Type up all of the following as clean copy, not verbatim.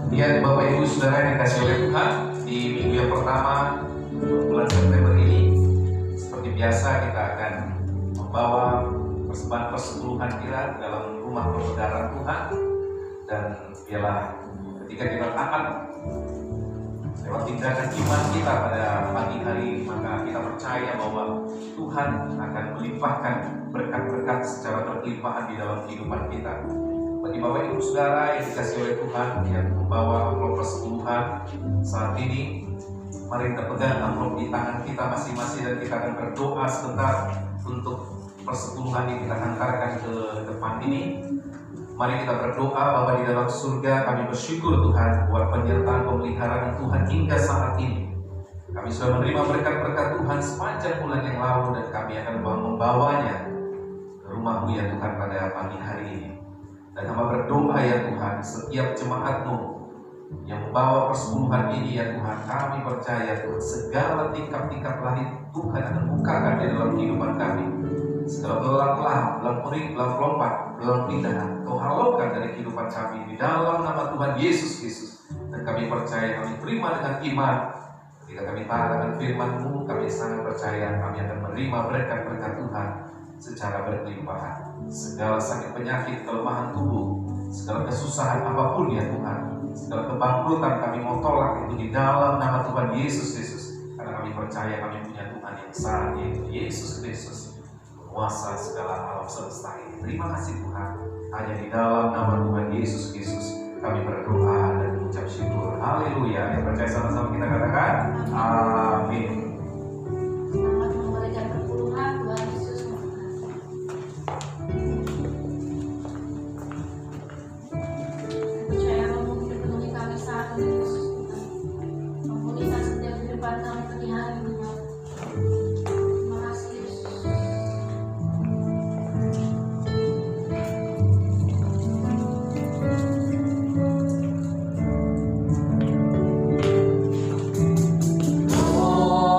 Ya, Bapak Ibu Saudara yang dikasihi oleh Tuhan, di minggu yang pertama bulan September ini, seperti biasa kita akan membawa persembahan persepuluhan kita dalam rumah persaudaraan Tuhan. Dan biarlah ketika kita taat lewat tindakan iman kita pada pagi hari, maka kita percaya bahwa Tuhan akan melimpahkan berkat-berkat secara berlimpahan di dalam kehidupan kita. Bagi Bapak Ibu Saudara yang dikasihi oleh Tuhan yang membawa amplop persepuluhan saat ini, mari kita pegang amplop di tangan kita masing-masing dan kita akan berdoa sebentar untuk persepuluhan yang kita hantarkan ke depan ini. Mari kita berdoa bahwa di dalam surga kami bersyukur Tuhan buat penyertaan pemeliharaan Tuhan hingga saat ini. Kami sudah menerima berkat-berkat Tuhan sepanjang bulan yang lalu dan kami akan membawanya ke rumah-Mu ya Tuhan pada pagi hari ini. Dan hamba berdoa ya Tuhan, setiap jemaat-Mu yang membawa persepuluhan ini ya Tuhan, kami percaya Tuhan, segala tingkap-tingkap langit Tuhan akan bukakan di dalam kehidupan kami. Segala belah-belah, belah perik, belah pelompat, belah pindah, Kau halaukan dari kehidupan kami di dalam nama Tuhan Yesus Kristus. Dan kami percaya, kami terima dengan iman. Ketika kami taat akan firman-Mu, kami sangat percaya kami akan menerima berkat-berkat Tuhan secara berkelimpahan. Segala sakit penyakit, kelemahan tubuh, segala kesusahan apapun ya Tuhan, segala kebangkrutan kami mau tolak itu di dalam nama Tuhan Yesus Kristus. Karena kami percaya kami punya Tuhan yang sah, yaitu Yesus Kristus, penguasa segala alam semesta ini. Terima kasih Tuhan, hanya di dalam nama Tuhan Yesus Kristus kami berdoa dan mengucap syukur. Haleluya. Yang percaya sama-sama kita katakan amin. Selamat memberikan perpuluhan, Tuhan Yesus memberkati. Percaya kamu dipenuhi kami saat ini Yesus Tuhan. Memulihkan setiap kehidupan kami pagi hari ini. Terima kasih Yesus. Oh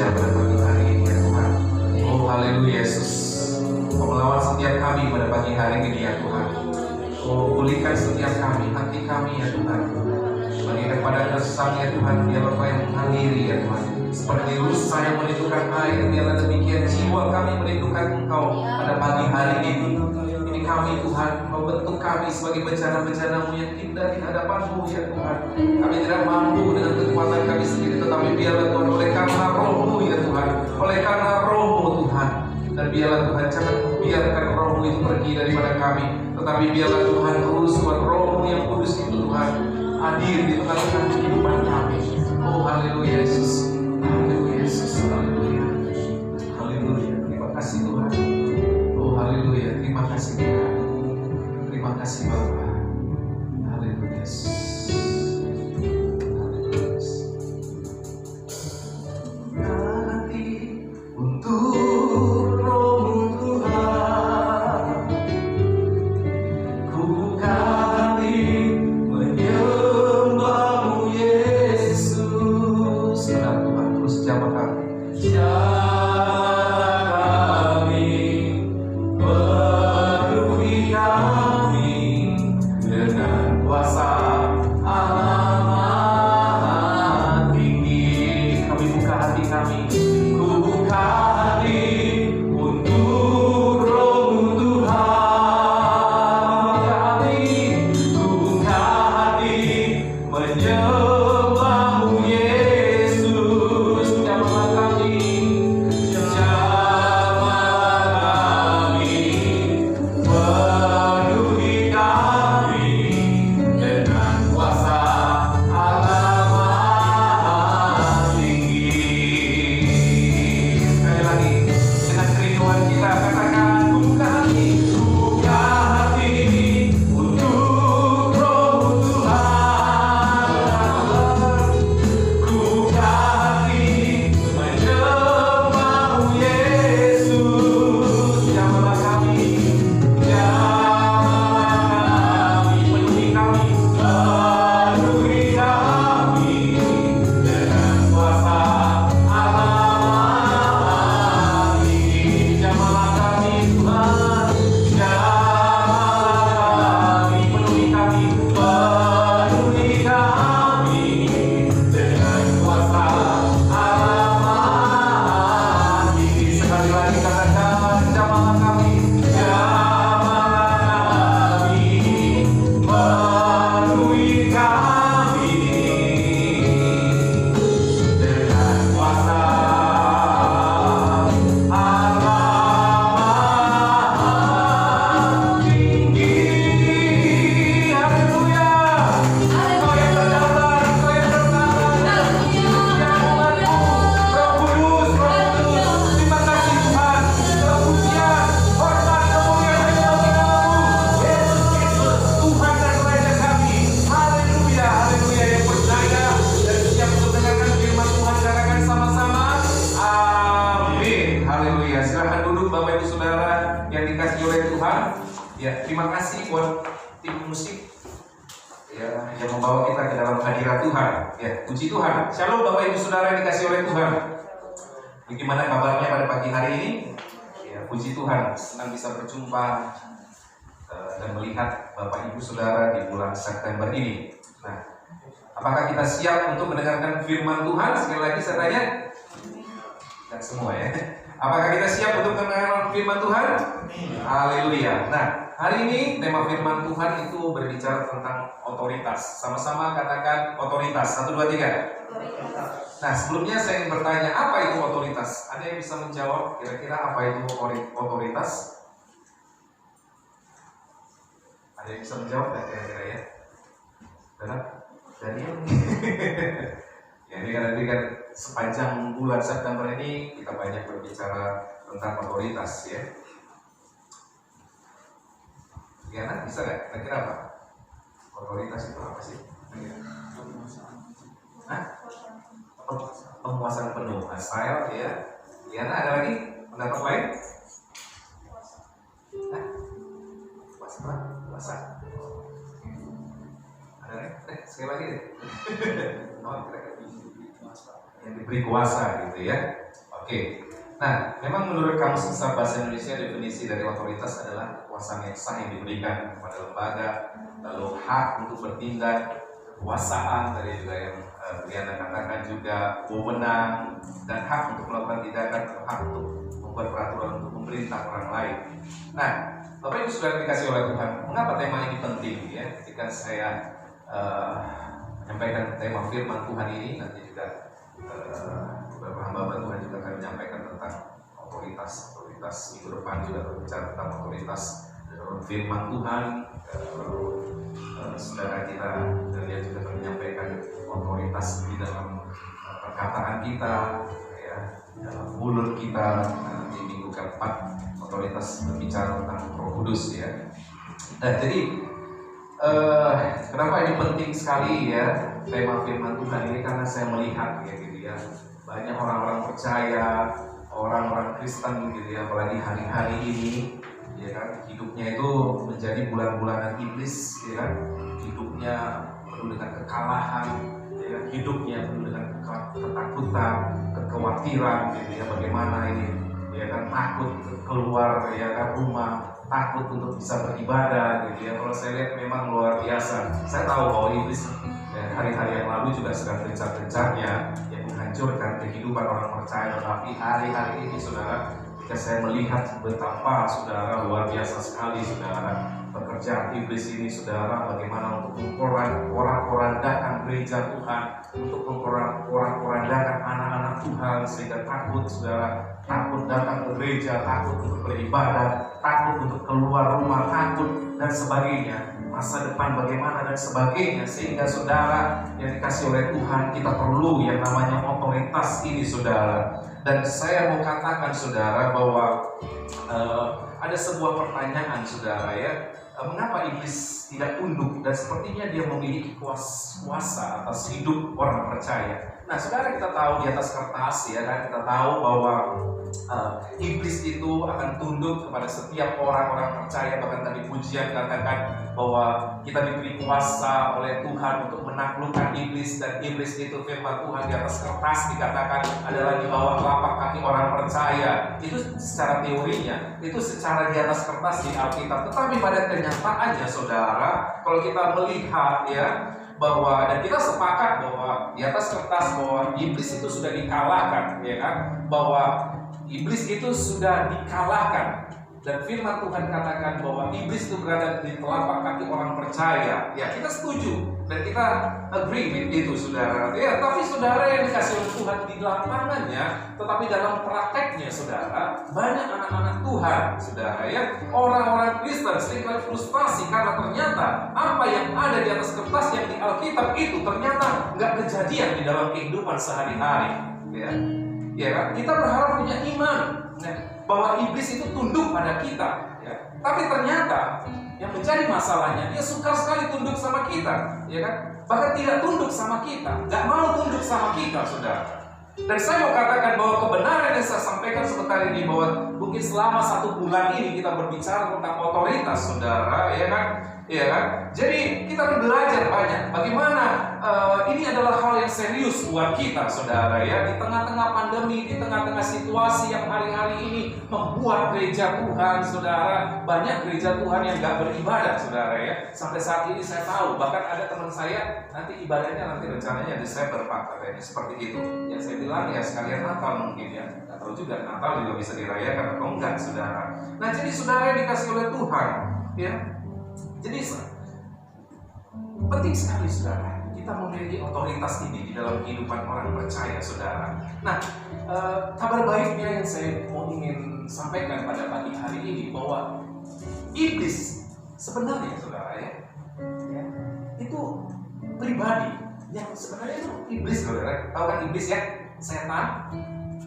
bekerja pada pagi hari ini ya Tuhan. Oh haleluya Yesus, Kau melawat setiap kami pada pagi hari ini ya Tuhan. Oh pulihkan setiap kami, hati kami ya Tuhan. Bagi kepada keresahan ya Tuhan, biarlah Kau yang mengaliri ya Tuhan. Seperti rusa yang merindukan air, biarlah demikian jiwa kami merindukan Engkau pada pagi hari ini. Ini kami Tuhan, Kau bentuk kami sebagai bencana-bencana-Mu yang indah di hadapan-Mu ya Tuhan. Kami tidak mampu dengan kekuatan kami sendiri, tetapi biarlah Tuhan oleh karena Roh-Mu ya Tuhan, oleh karena Roh-Mu Tuhan. Dan biarlah Tuhan, jangan biarkan Roh-Mu itu pergi daripada kami, tetapi biarlah Tuhan terus Tuhan Roh-Mu yang kudus itu Tuhan hadir di tengah-tengah kehidupan kami. Oh haleluya Yesus, haleluya Yesus, haleluya, haleluya. Terima kasih Tuhan. Oh haleluya, terima kasih Tuhan. Terima kasih Bapa. Haleluya Yesus. Haleluya Yesus. Nanti untuk Roh-Mu Tuhan, ku kami menyembah-Mu Yesus. Benar Tuhan, terus jamah kami. Penuhi kami dengan kuasa Allah tinggi. Kami buka hati kami, ku buka hati untuk Roh-Mu Tuhan. Ku buka hati menyembah-Mu Yesus. Jamah kami, penuhi kami dengan kuasa Allah Maha Tinggi. Sekali lagi, dengan kerinduan kita katakan, buka hati untuk Roh Tuhan. Buka hati menyembah-Mu Yesus. Jamah kami, penuhi kami dengan kuasa Allah Maha Tinggi. Jamah kami Tuhan, jamah kami, penuhi kami dengan kuasa Allah Maha Tinggi. Sekali lagi katakan, jamah kami, penuhi kami dengan kuasa Allah Maha Tinggi. Haleluya. Kau yang terdapat, Kau yang terdapat. Roh Kudus, terima kasih Tuhan. Pujian, hormat, kemuliaan hanya bagi nama-Mu, Yesus Kristus, Tuhan dan Raja kami. Haleluya, haleluya. Yang percaya dan siap untuk mendengarkan firman Tuhan, katakan sama-sama. Amin. Haleluya. Silakan duduk Bapak Ibu Saudara yang dikasihi oleh Tuhan. Ya, terima kasih buat tim musik ya yang membawa kita ke dalam hadirat Tuhan. Ya, puji Tuhan. Shalom Bapak Ibu Saudara yang dikasihi oleh Tuhan. Bagaimana kabarnya pada pagi hari ini? Ya, puji Tuhan, senang bisa berjumpa dan melihat Bapak Ibu Saudara di bulan September ini. Nah, apakah kita siap untuk mendengarkan firman Tuhan? Sekali lagi saya tanya, dan semua ya. Apakah kita siap untuk mendengarkan firman Tuhan? Haleluya. Nah, hari ini tema firman Tuhan itu berbicara tentang otoritas. Sama-sama katakan otoritas. 1, 2, 3. Nah, sebelumnya saya ingin bertanya, apa itu otoritas? Ada yang bisa menjawab kira-kira apa itu otoritas? Ada yang bisa menjawab nggak kira-kira ya? Benar? Daniel? Ya, ini kan nanti kan sepanjang bulan September ini kita banyak berbicara tentang otoritas ya. Ya, bisa nggak? Kira-kira apa? Otoritas itu apa sih? Penguasaan penuh, style ya. Liana ada lagi pendapat lain? Kuasa. Ada lagi? Sekali lagi deh. yang diberi kuasa gitu ya. Oke. Nah, memang menurut Kamus Besar Bahasa Indonesia definisi dari otoritas adalah kekuasaan yang sah yang diberikan kepada lembaga, lalu hak untuk bertindak, kekuasaan tadi juga yang Brianda katakan juga, wewenang dan hak untuk melakukan tindakan atau hak untuk membuat peraturan untuk memerintah orang lain. Nah, Bapak Ibu sudah dikasih oleh Tuhan, mengapa tema ini penting ya? Ketika saya menyampaikan tema firman Tuhan ini, nanti juga beberapa hamba Tuhan juga akan menyampaikan tentang otoritas minggu depan juga berbicara tentang otoritas dalam firman Tuhan. Lalu saudara kita dia juga akan menyampaikan otoritas di dalam perkataan kita, ya, dalam mulut kita. Nanti minggu keempat otoritas berbicara tentang Roh Kudus ya. Nah, jadi kenapa ini penting sekali ya tema firman Tuhan ini, karena saya melihat ya gitu ya, banyak orang-orang percaya, orang-orang Kristen gitu ya, apalagi hari-hari ini ya kan, hidupnya itu menjadi bulan-bulanan iblis ya kan, hidupnya penuh dengan kekalahan ya kan? Hidupnya penuh dengan ketakutan, kekhawatiran gitu ya, bagaimana ini ya kan, takut keluar ya kan rumah, takut untuk bisa beribadah gitu ya. Kalau saya lihat memang luar biasa. Saya tahu bahwa iblis hari-hari yang lalu juga sedang gencar-gencarnya yang menghancurkan kehidupan orang percaya, tetapi hari-hari ini saudara, ketika saya melihat betapa saudara luar biasa sekali saudara pekerjaan iblis ini saudara, bagaimana untuk memporak-porandakan gereja Tuhan, untuk memporak-porandakan anak-anak Tuhan, sehingga takut saudara, takut datang ke gereja, takut untuk beribadah, takut untuk keluar rumah, takut dan sebagainya, masa depan bagaimana dan sebagainya. Sehingga saudara yang dikasih oleh Tuhan, kita perlu yang namanya otoritas ini saudara. Dan saya mau katakan saudara bahwa ada sebuah pertanyaan saudara ya, mengapa iblis tidak tunduk dan sepertinya dia memiliki kuasa atas hidup orang percaya. Nah saudara, kita tahu di atas kertas ya kan, kita tahu bahwa iblis itu akan tunduk kepada setiap orang-orang percaya. Bahkan tadi pujian katakan bahwa kita diberi kuasa oleh Tuhan untuk menaklukkan iblis, dan iblis itu firman Tuhan di atas kertas dikatakan adalah di bawah telapak kaki orang percaya. Itu secara teorinya, itu secara di atas kertas di Alkitab. Tetapi pada kenyataannya saudara, kalau kita melihat ya, bahwa dan kita sepakat bahwa di atas kertas bahwa iblis itu sudah dikalahkan ya kan, bahwa iblis itu sudah dikalahkan, dan firman Tuhan katakan bahwa iblis itu berada di telapak kaki orang percaya. Ya, kita setuju dan kita agree with itu saudara ya. Tapi saudara yang dikasih oleh Tuhan di lapangannya, tetapi dalam prakteknya saudara, banyak anak-anak Tuhan saudara ya, orang-orang Kristen seringkali frustasi karena ternyata apa yang ada di atas kertas yang di Alkitab itu ternyata nggak kejadian di dalam kehidupan sehari-hari ya. Ya kan? Kita berharap punya iman bahwa iblis itu tunduk pada kita ya. Tapi ternyata yang menjadi masalahnya, dia suka sekali tunduk sama kita ya kan? Bahkan tidak tunduk sama kita, gak mau tunduk sama kita saudara. Dan saya mau katakan bahwa kebenaran yang saya sampaikan sebentar ini, bahwa mungkin selama 1 bulan ini kita berbicara tentang otoritas saudara ya kan, ya kan? Jadi kita akan belajar banyak bagaimana ini adalah hal yang serius buat kita saudara ya, di tengah-tengah pandemi, di tengah-tengah situasi yang hari-hari ini membuat gereja Tuhan saudara, banyak gereja Tuhan yang gak beribadah saudara ya. Sampai saat ini saya tahu, bahkan ada teman saya nanti ibadahnya nanti rencananya Desember Pak, katanya seperti itu. Yang saya bilang ya sekalian Natal mungkin ya, gak tahu juga Natal juga bisa dirayakan atau enggak saudara. Nah jadi saudara yang dikasih oleh Tuhan ya, jadi penting sekali saudara kita memiliki otoritas ini di dalam kehidupan orang percaya saudara. Nah kabar baiknya yang saya mau ingin sampaikan pada pagi hari ini, bahwa iblis sebenarnya saudara ya, itu pribadi yang sebenarnya itu iblis saudara. Tahu kan iblis ya, setan,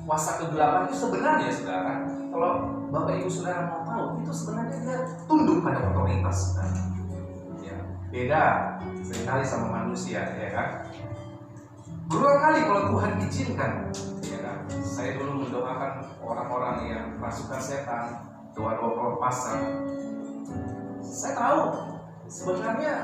kuasa kegelapan itu sebenarnya saudara, kalau Bapak Ibu saudara mau tahu, itu sebenarnya dia tunduk pada otoritas saudara. Ya, beda sekali sama manusia ya kan. Berulang kali kalau Tuhan izinkan ya kan, saya dulu mendoakan orang-orang yang kerasukan setan, doa-doa pelepasan. Saya tahu sebenarnya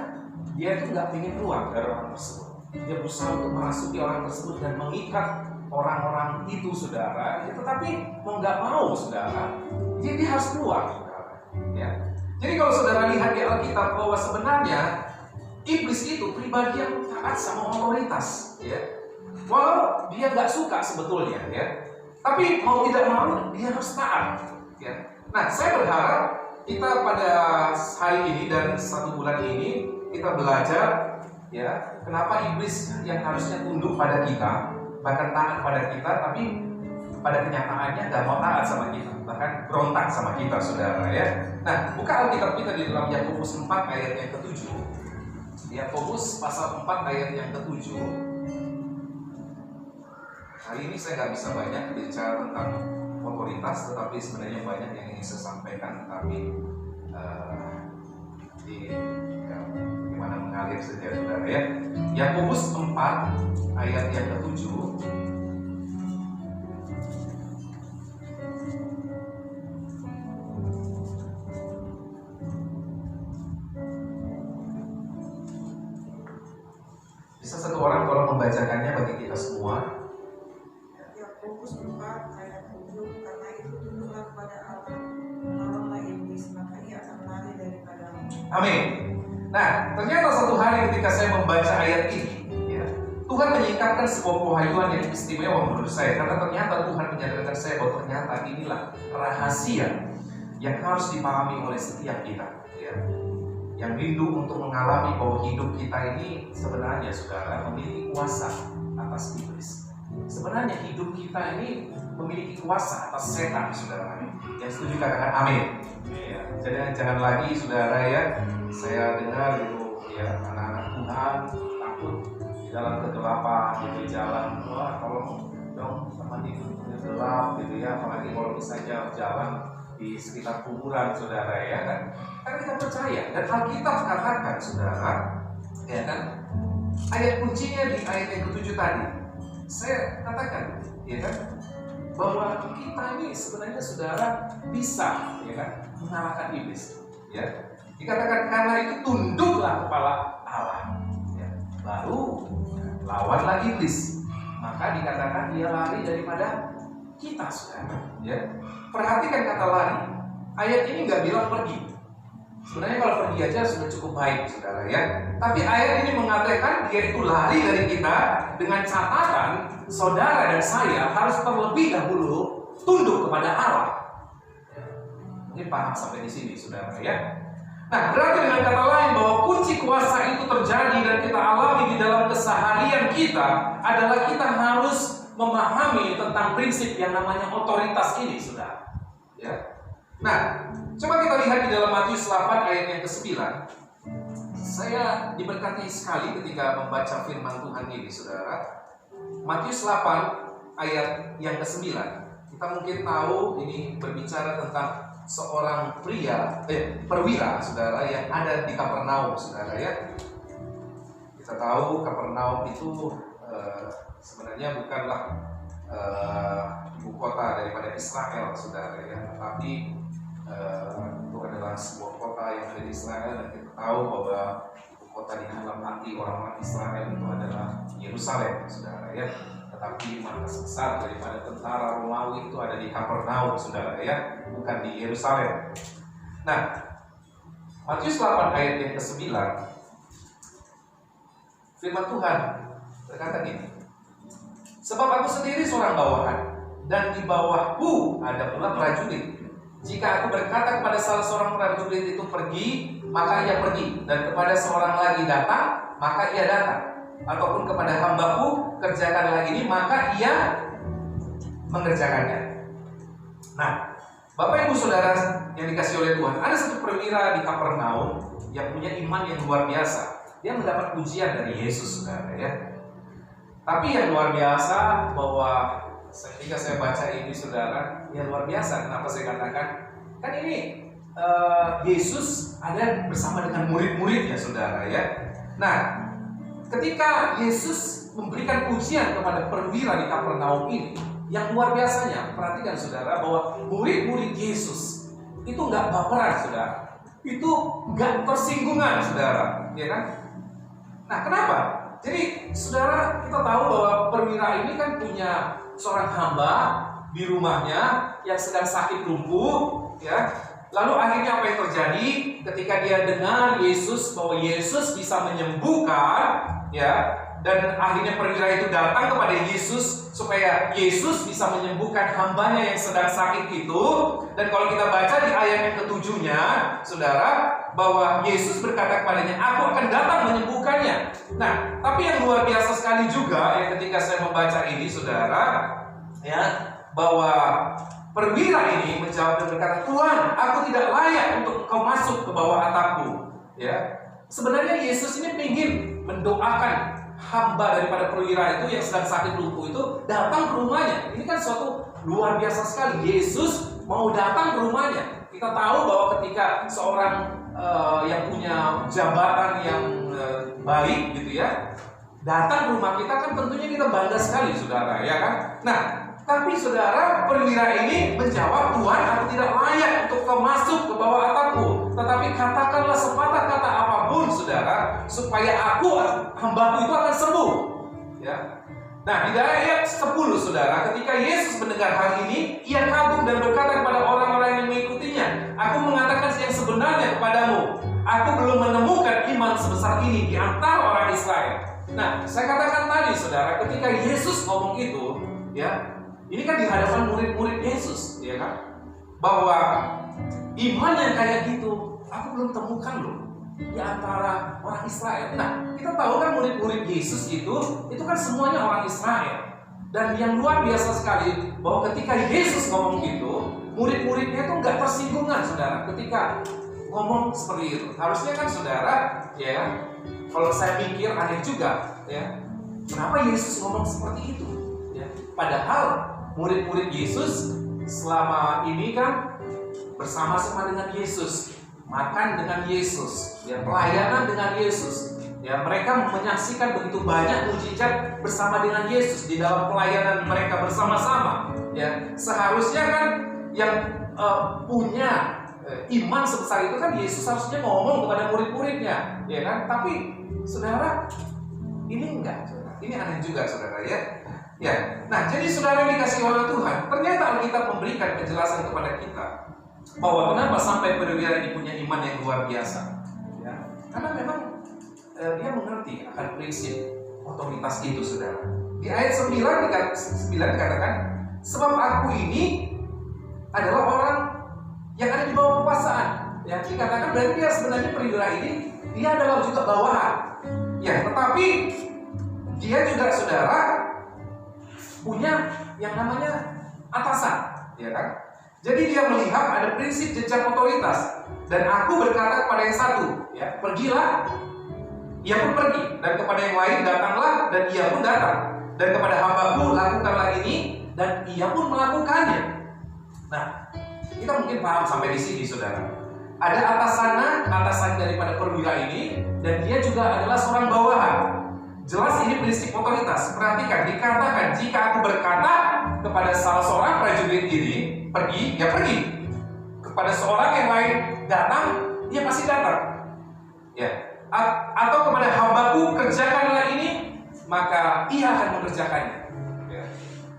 dia itu nggak ingin keluar dari orang tersebut. Dia berusaha untuk merasuki orang tersebut dan mengikat orang-orang itu, saudara, ya, tetapi mau nggak mau, saudara, dia harus keluar, saudara. Ya. Jadi kalau saudara lihat di Alkitab bahwa sebenarnya iblis itu pribadi yang taat sama otoritas, ya. Walau dia nggak suka sebetulnya, ya. Tapi mau tidak mau dia harus taat, ya. Nah, saya berharap kita pada hari ini dan 1 bulan ini kita belajar, ya, kenapa iblis yang harusnya tunduk pada kita, bahkan taat pada kita, tapi pada kenyataannya nggak mau taat sama kita, bahkan berontak sama kita, saudara, ya. Nah, buka Alkitab kita di dalam Yakobus 4 ayat yang ke-7. Yakobus pasal 4 ayat yang ke-7. Hari ini saya nggak bisa banyak bicara tentang otoritas, tetapi sebenarnya banyak yang ingin saya sampaikan, tapi gimana mengalir saja, saudara, ya. Yakobus 4 ayat yang ke-7. Bisa satu orang tolong membacakannya bagi kita semua? Yakobus 4 ayat 7, karena itu tunduklah kepada Allah, lawanlah iblis, maka ia akan lari daripadamu. Amin. Nah, ternyata satu hari ketika saya membaca ayat ini, ya, Tuhan menyingkapkan sebuah pewahyuan yang istimewa menurut saya, karena ternyata Tuhan menyadarkan saya bahwa ternyata inilah rahasia yang harus dipahami oleh setiap kita, ya, yang rindu untuk mengalami bahwa hidup kita ini sebenarnya, saudara, memiliki kuasa atas iblis. Sebenarnya hidup kita ini memiliki kuasa atas setan, saudara. Yang setuju katakan amin. Ya, jadi jangan lagi, saudara, ya, saya dengar gitu, ya, anak-anak Tuhan takut di dalam kegelapan, di jalan, wah tolong dong teman hidup gelap gitu, ya, apalagi kalau misalnya jalan di sekitar kuburan, saudara, ya kan. Karena kita percaya dan Alkitab katakan, saudara, ya kan, ayat kuncinya di ayat yang ke-7 tadi. Saya katakan, ya kan, bahwa kita ini sebenarnya, saudara, bisa, ya kan, mengalahkan iblis, ya. Dikatakan karena itu tunduklah kepala Allah, ya. Baru lawanlah iblis, maka dikatakan dia lari daripada kita, saudara, ya. Perhatikan kata lari. Ayat ini nggak bilang pergi. Sebenarnya kalau pergi aja sudah cukup baik, saudara, ya. Tapi ayat ini mengatakan dia itu lari dari kita dengan catatan saudara dan saya harus terlebih dahulu tunduk kepada Allah. Ini paham sampai di sini, saudara, ya. Nah, berarti dengan kata lain bahwa kunci kuasa itu terjadi dan kita alami di dalam keseharian kita adalah kita harus memahami tentang prinsip yang namanya otoritas ini, saudara, ya. Nah, coba kita lihat di dalam Matius 8 ayat yang ke-9. Saya diberkati sekali ketika membaca firman Tuhan ini, saudara. Matius 8 ayat yang ke-9. Kita mungkin tahu ini berbicara tentang seorang perwira, saudara, yang ada di Kapernaum, saudara, ya. Kita tahu Kapernaum itu sebenarnya bukanlah ibu kota daripada Israel, saudara, ya, tetapi itu adalah sebuah kota yang ada di Israel, dan kita tahu bahwa ibu kota di dalam hati orang-orang Israel itu adalah Yerusalem, saudara, ya. Tetapi markas besar daripada tentara Romawi itu ada di Kapernaum, saudara, ya, bukan di Yerusalem. Nah, Matius 8 ayat yang ke-9, firman Tuhan berkata gini, sebab aku sendiri seorang bawahan, dan di bawahku ada pula prajurit. Jika aku berkata kepada salah seorang prajurit itu pergi, maka ia pergi, dan kepada seorang lagi datang, maka ia datang. Ataupun kepada hambaku kerjakanlah ini, maka ia mengerjakannya. Nah, Bapak Ibu Saudara yang dikasih oleh Tuhan, ada satu perwira di Kapernaum yang punya iman yang luar biasa. Dia mendapat pujian dari Yesus, saudara, ya. Tapi yang luar biasa bahwa ketika saya baca ini, saudara, yang luar biasa. Kenapa saya katakan? Kan ini Yesus ada bersama dengan murid-muridnya, saudara, ya. Nah, ketika Yesus memberikan pujian kepada perwira di Kapernaum ini, yang luar biasanya, perhatikan, saudara, bahwa murid-murid Yesus itu nggak baperan, saudara. Itu nggak tersinggungan, saudara, ya kan? Nah, kenapa? Jadi, saudara, kita tahu bahwa perwira ini kan punya seorang hamba di rumahnya yang sedang sakit lumpuh, ya. Lalu akhirnya apa yang terjadi ketika dia dengar Yesus, bahwa Yesus bisa menyembuhkan, ya, dan akhirnya perwira itu datang kepada Yesus supaya Yesus bisa menyembuhkan hambanya yang sedang sakit itu. Dan kalau kita baca di ayat yang ketujuhnya, saudara, bahwa Yesus berkata kepadanya, aku akan datang menyembuhkannya. Nah, tapi yang luar biasa sekali juga ya ketika saya membaca ini, saudara, ya, bahwa perwira ini menjawab dan berkata, Tuhan, aku tidak layak untuk engkau masuk ke bawah atapku. Ya, sebenarnya Yesus ini ingin mendoakan hamba daripada perwira itu yang sedang sakit lumpuh itu datang ke rumahnya. Ini kan suatu luar biasa sekali. Yesus mau datang ke rumahnya. Kita tahu bahwa ketika seorang yang punya jabatan yang baik gitu ya datang ke rumah kita, kan tentunya kita bangga sekali, saudara, ya kan? Nah, tapi saudara, perwira ini menjawab, Tuhan, aku tidak layak untuk kau masuk ke bawah atapku. Tetapi katakanlah sepatah kata apapun, saudara, supaya aku, hambaku itu akan sembuh. Ya. Nah, di ayat 10, saudara, ketika Yesus mendengar hal ini, ia kagum dan berkata kepada orang-orang yang mengikutinya, aku mengatakan yang sebenarnya kepadamu, aku belum menemukan iman sebesar ini di antara orang Israel. Nah, saya katakan tadi, saudara, ketika Yesus ngomong itu, ya, ini kan di hadapan murid-murid Yesus, ya kan? Bahwa iman yang kayak gitu, aku belum temukan loh di antara orang Israel. Nah, kita tahu kan murid-murid Yesus itu kan semuanya orang Israel. Dan yang luar biasa sekali bahwa ketika Yesus ngomong gitu, murid-muridnya itu nggak tersinggungan, saudara. Ketika ngomong seperti itu, harusnya kan, saudara, ya, kalau saya pikir aneh juga, ya, kenapa Yesus ngomong seperti itu? Ya, padahal murid-murid Yesus selama ini kan bersama-sama dengan Yesus, makan dengan Yesus, ya, pelayanan dengan Yesus, ya, mereka menyaksikan begitu banyak mujizat bersama dengan Yesus di dalam pelayanan mereka bersama-sama, ya. Seharusnya kan yang punya iman sebesar itu kan Yesus harusnya ngomong kepada murid-muridnya, ya kan? Tapi saudara, ini enggak, saudara. Ini aneh juga, saudara, ya. Ya, nah, jadi saudara yang dikasih oleh Tuhan, ternyata Alkitab memberikan penjelasan kepada kita bahwa kenapa sampai perwira ini punya iman yang luar biasa. Ya, karena memang dia mengerti akan prinsip otoritas itu, saudara. Di ayat 9 dikatakan, sebab aku ini adalah orang yang ada di bawah kekuasaan. Ya, dikatakan berarti dia sebenarnya perwira ini, dia adalah juga bawahan. Ya, tetapi dia juga, saudara, punya yang namanya atasan, ya kan? Jadi dia melihat ada prinsip jejak otoritas. Dan aku berkata kepada yang satu, ya, pergilah, ia pun pergi. Dan kepada yang lain, datanglah, dan ia pun datang. Dan kepada hambaku, lakukanlah ini, dan ia pun melakukannya. Nah, kita mungkin paham sampai di sini, saudara. Ada atasan daripada perwira ini, dan dia juga adalah seorang bawahan. Jelas ini prinsip otoritas. Perhatikan, dikatakan jika aku berkata kepada salah seorang prajurit ini pergi, ya pergi. Kepada seorang yang lain datang, dia pasti datang. Ya. Atau kepada hambaku kerjakanlah ini, maka ia akan mengerjakannya. Ya.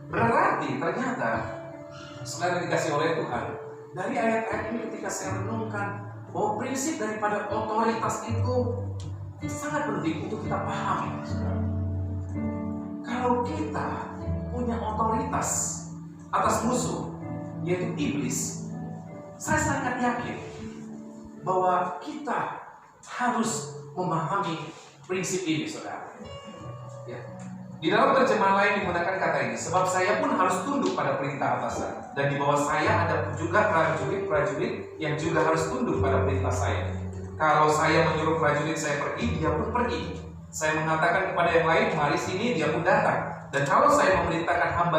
Berarti ternyata, saudara dikasih oleh Tuhan, dari ayat-ayat ini ketika saya renungkan bahwa prinsip daripada otoritas itu sangat penting untuk kita pahami, saudara. Kalau kita punya otoritas atas musuh, yaitu iblis, saya sangat yakin bahwa kita harus memahami prinsip ini, saudara. Ya. Di dalam terjemahan lain digunakan kata ini, sebab saya pun harus tunduk pada perintah atasan, dan di bawah saya ada juga prajurit-prajurit yang juga harus tunduk pada perintah saya. Kalau saya menyuruh prajurit saya pergi, dia pun pergi. Saya mengatakan kepada yang lain, mari sini, dia pun datang. Dan kalau saya memerintahkan hamba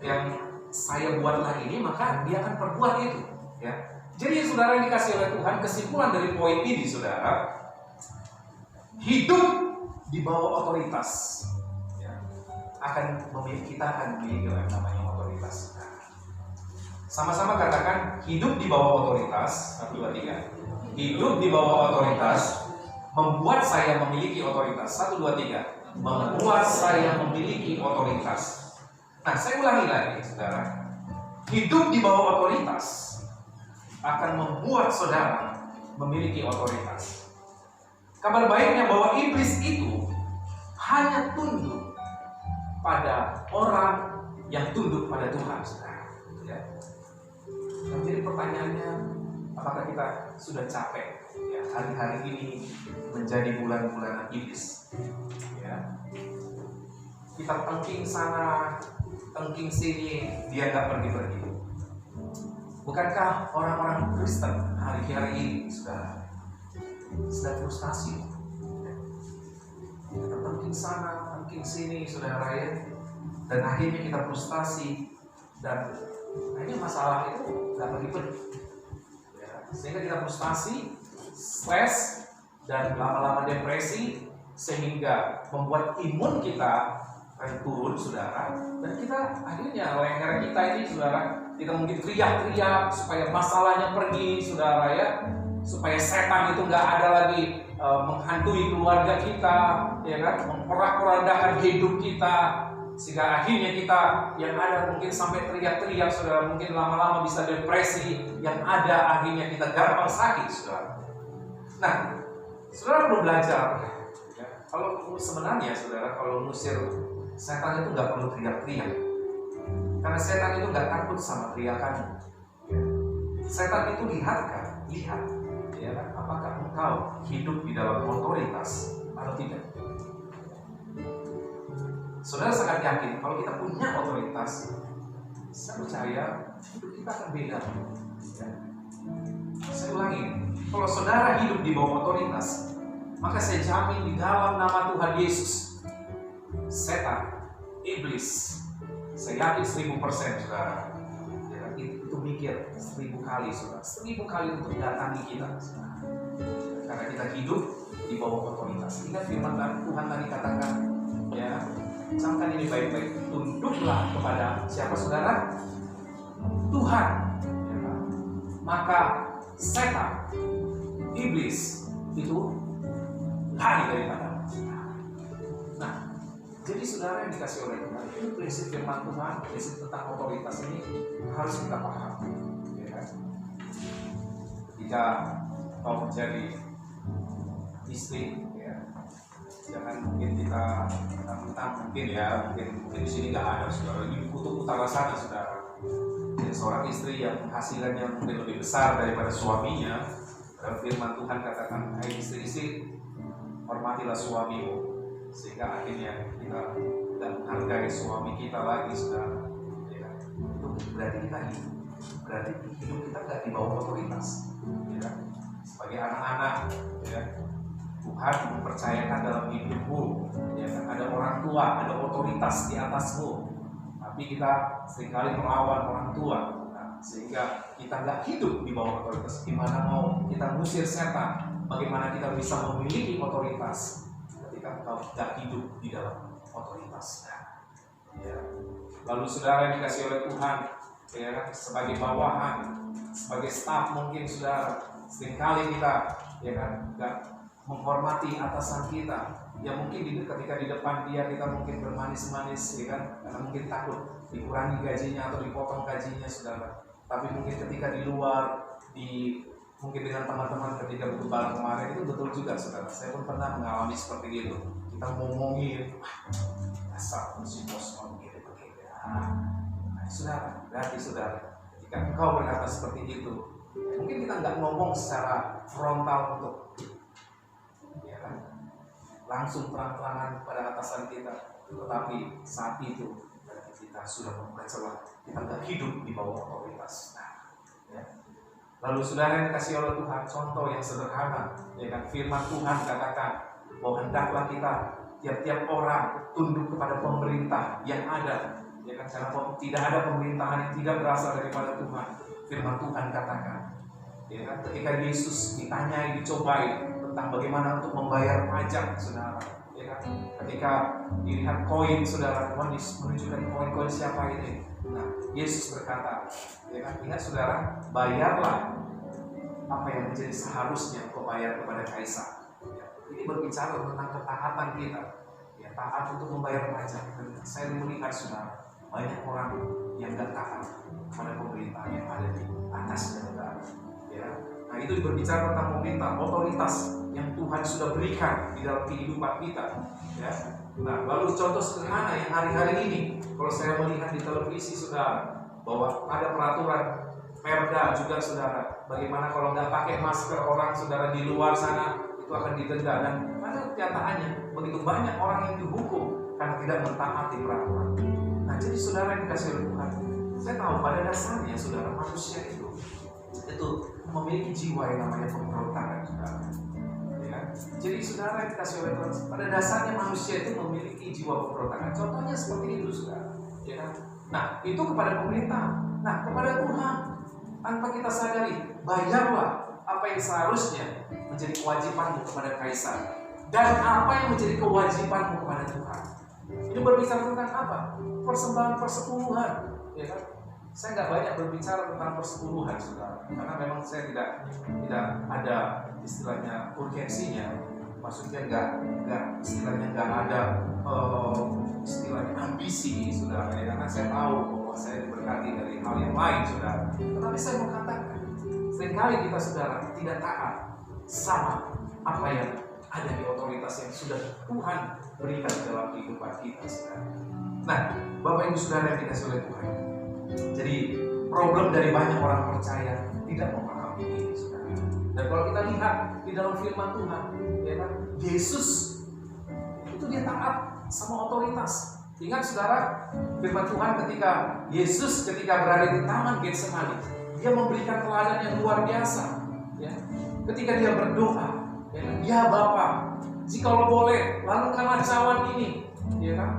yang saya buatlah ini, maka dia akan perbuat itu. Ya. Jadi saudara yang dikasih oleh Tuhan, kesimpulan dari poin ini, saudara, hidup di bawah otoritas, ya, kita akan memiliki yang namanya otoritas. Sama-sama katakan, hidup di bawah otoritas. 1, 2, 3. Hidup di bawah otoritas membuat saya memiliki otoritas. 1, 2, 3. Membuat saya memiliki otoritas. Nah, saya ulangi lagi, saudara. Hidup di bawah otoritas akan membuat saudara memiliki otoritas. Kabar baiknya bahwa iblis itu hanya tunduk pada orang yang tunduk pada Tuhan, saudara. Ya. Jadi pertanyaannya, apakah kita sudah capek ya hari-hari ini menjadi bulan-bulanan iblis? Ya. Kita tengking sana, tengking sini, dia nggak pergi-pergi. Bukankah orang-orang Kristen hari-hari ini sudah frustasi? Kita tengking sana, tengking sini, saudara ya, dan akhirnya kita frustasi dan akhirnya masalah itu nggak pergi-pergi. Ya, sehingga kita frustasi, stres, dan lama-lama depresi, sehingga membuat imun kita turun, saudara, dan kita akhirnya leher kita ini, saudara, kita mungkin teriak-teriak supaya masalahnya pergi, saudara ya, supaya setan itu nggak ada lagi menghantui keluarga kita, ya kan, memporak-porandakan hidup kita, sehingga akhirnya kita yang ada mungkin sampai teriak-teriak, saudara, mungkin lama-lama bisa depresi, yang ada akhirnya kita gampang sakit, saudara. Nah, saudara perlu belajar, ya, kalau sebenarnya, saudara, kalau ngusir setan itu nggak perlu teriak-teriak, karena setan itu nggak takut sama teriakanmu. Setan itu lihat, ya, apakah engkau hidup di dalam otoritas atau tidak. Saudara sangat yakin kalau kita punya otoritas, saya percaya hidup kita akan beda. Ya. Saya ulangi, kalau saudara hidup di bawah otoritas, maka saya jamin di dalam nama Tuhan Yesus, setan, iblis, saya yakin 1000%, saudara, ya, itu mikir 1000 kali, saudara, 1000 kali untuk datangi kita, saudara. Karena kita hidup di bawah otoritas. Ingat firman Tuhan tadi katakan, ya, camkan ini baik-baik, tunduklah kepada siapa, saudara? Tuhan, ya, maka setan, iblis itu lari daripada. Nah, jadi saudara yang dikasih oleh Tuhan, ini prinsip firman Tuhan, prinsip tentang otoritas ini harus kita pahami, ya kan? Ketika kau menjadi istri, ya, jangan mungkin kita mungkin ya, mungkin di sini nggak ada, saudara, di kutub utara sana, saudara. Jadi seorang istri yang penghasilannya mungkin lebih besar daripada suaminya, dalam firman Tuhan katakan, hai istri-istri, hormatilah suamimu, sehingga akhirnya kita tidak menghargai suami kita lagi, saudara. Ya, itu berarti kita hidup, berarti hidup kita nggak di bawah otoritas. Ya, sebagai anak-anak, ya, Tuhan mempercayakan dalam hidupmu, ya, ada orang tua, ada otoritas di atasmu, tapi kita seringkali melawan orang tua, nah, sehingga kita nggak hidup di bawah otoritas. Gimana mau kita ngusir setan? Bagaimana kita bisa memiliki otoritas ketika kita tidak hidup di dalam otoritas? Ya. Lalu saudara yang dikasih oleh Tuhan, ya, sebagai bawahan, sebagai staf mungkin saudara, seringkali kita, ya kan, nggak menghormati atasan kita. Ya mungkin ketika di depan dia kita mungkin bermanis-manis, ya kan, karena mungkin takut dikurangi gajinya atau dipotong gajinya, saudara. Tapi mungkin ketika di luar, mungkin dengan teman-teman ketika berlebaran kemarin itu betul juga, saudara. Saya pun pernah mengalami seperti itu. Kita ngomongin, asal si bos mau begini. Nah, saudara, berarti saudara, jika engkau berkata seperti itu, mungkin kita nggak ngomong secara frontal untuk, ya kan, langsung terang-terangan pada atasan kita, tetapi saat itu kita sudah membuka celah, kita nggak hidup di bawah otoritas. Nah, ya. Lalu saudara yang dikasih oleh Tuhan, contoh yang sederhana, ya kan, firman Tuhan katakan bahwa hendaklah kita tiap-tiap orang tunduk kepada pemerintah yang ada, ya kan, karena tidak ada pemerintahan yang tidak berasal daripada Tuhan. Firman Tuhan katakan, ya kan, ketika Yesus ditanyai, dicobai tentang bagaimana untuk membayar pajak, saudara, ya kan, ketika dilihat koin, saudara, Tuhan menunjukkan koin-koin siapa ini. Nah, Yesus berkata, ya kan, ingat saudara, bayarlah apa yang menjadi seharusnya kau bayar kepada kaisar. Ya, ini berbicara tentang ketaatan kita, ya, taat untuk membayar pajak. Dan saya melihat, saudara, banyak orang yang gak taat pada pemerintah yang ada di atas negara. Ya. Nah itu berbicara tentang pemerintah, otoritas yang Tuhan sudah berikan di dalam kehidupan kita. Ya. Nah lalu contoh sederhana yang hari-hari ini, kalau saya melihat di televisi saudara, bahwa ada peraturan Perda juga saudara, bagaimana kalau nggak pakai masker orang saudara di luar sana itu akan didenda, dan pada kenyataannya begitu banyak orang yang dihukum karena tidak mentaati peraturan. Nah jadi saudara yang dikasih oleh Tuhan, saya tahu pada dasarnya saudara manusia itu memiliki jiwa yang namanya pemberontakan saudara. Ya. Jadi saudara yang dikasih oleh Tuhan, pada dasarnya manusia itu memiliki jiwa pemberontakan. Contohnya seperti itu saudara. Ya. Nah itu kepada pemerintah, nah kepada Tuhan tanpa kita sadari, bayarlah apa yang seharusnya menjadi kewajibanmu kepada Kaisar dan apa yang menjadi kewajibanmu kepada Tuhan. Ini berbicara tentang apa? Persembahan persepuluhan, ya kan? Saya nggak banyak berbicara tentang persepuluhan, saudara, karena memang saya tidak ada istilahnya urgensinya, maksudnya nggak ada istilahnya ambisi, saudara, ya, karena saya tahu bahwa saya diberkati dari hal yang lain, saudara. Tetapi saya mau katakan, seringkali kita saudara tidak taat sama apa yang ada di otoritas yang sudah Tuhan berikan dalam kehidupan kita, saudara. Nah, Bapak Ibu Saudara yang dikasih oleh Tuhan, jadi problem dari banyak orang percaya tidak memahami ini, saudara. Dan kalau kita lihat di dalam firman Tuhan, ya kan, Yesus itu dia taat sama otoritas. Ingat saudara, firman Tuhan ketika berada di taman Getsemani, dia memberikan teladan yang luar biasa. Ya. Ketika dia berdoa, ya Bapa, jikalau boleh, lakukanlah cawan ini, ya kan?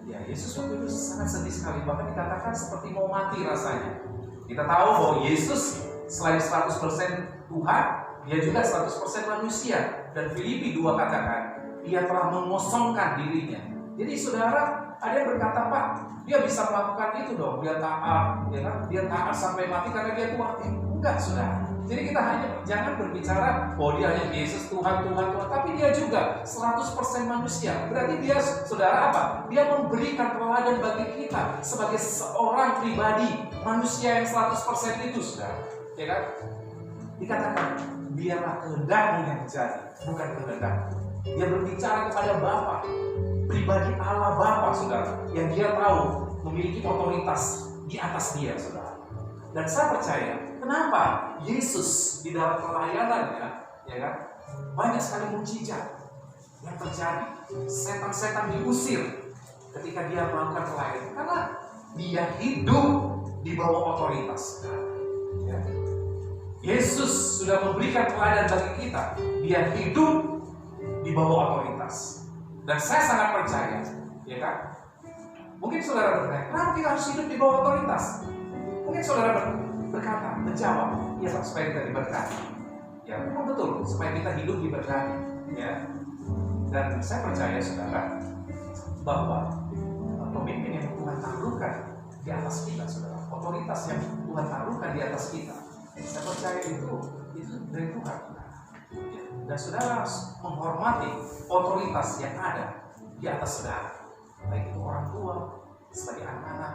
Ya Yesus waktu itu sangat sedih sekali, bahkan dikatakan seperti mau mati rasanya. Kita tahu bahwa Yesus selain 100% Tuhan, dia juga 100% manusia. Dan Filipi 2 katakan, dia telah mengosongkan dirinya. Jadi saudara, ada yang berkata, Pak, dia bisa melakukan itu dong, dia taat, ya kan? Dia taat sampai mati karena dia Tuhan. Enggak, saudara. Jadi kita jangan berbicara, oh dia hanya Yesus Tuhan, tapi dia juga 100% manusia. Berarti dia, saudara, apa? Dia memberikan teladan bagi kita sebagai seorang pribadi manusia yang 100% itu, saudara. Ya kan? Dikatakan, biarlah kehendakmu yang terjadi, bukan kehendakmu. Dia berbicara kepada Bapa, pribadi Allah Bapa, saudara, yang dia tahu memiliki otoritas di atas dia, saudara. Dan saya percaya, kenapa Yesus di dalam pelayanannya, ya kan, banyak sekali mujizat yang terjadi. Setan-setan diusir ketika dia melakukan pelayanan, karena dia hidup di bawah otoritas. Ya. Yesus sudah memberikan teladan bagi kita, dia hidup di bawah otoritas. Dan saya sangat percaya, ya kan? Mungkin saudara bertanya, kenapa kita harus hidup di bawah otoritas? Mungkin saudara menjawab, ya Pak, supaya kita diberkati. Ya, memang betul, supaya kita hidup diberkati. Ya. Dan saya percaya saudara, bahwa pemimpin yang Tuhan taruhkan di atas kita, saudara, otoritas yang Tuhan taruhkan di atas kita, saya percaya itu dari Tuhan. Ya. Dan saudara harus menghormati otoritas yang ada di atas saudara, baik itu orang tua, sebagai anak-anak,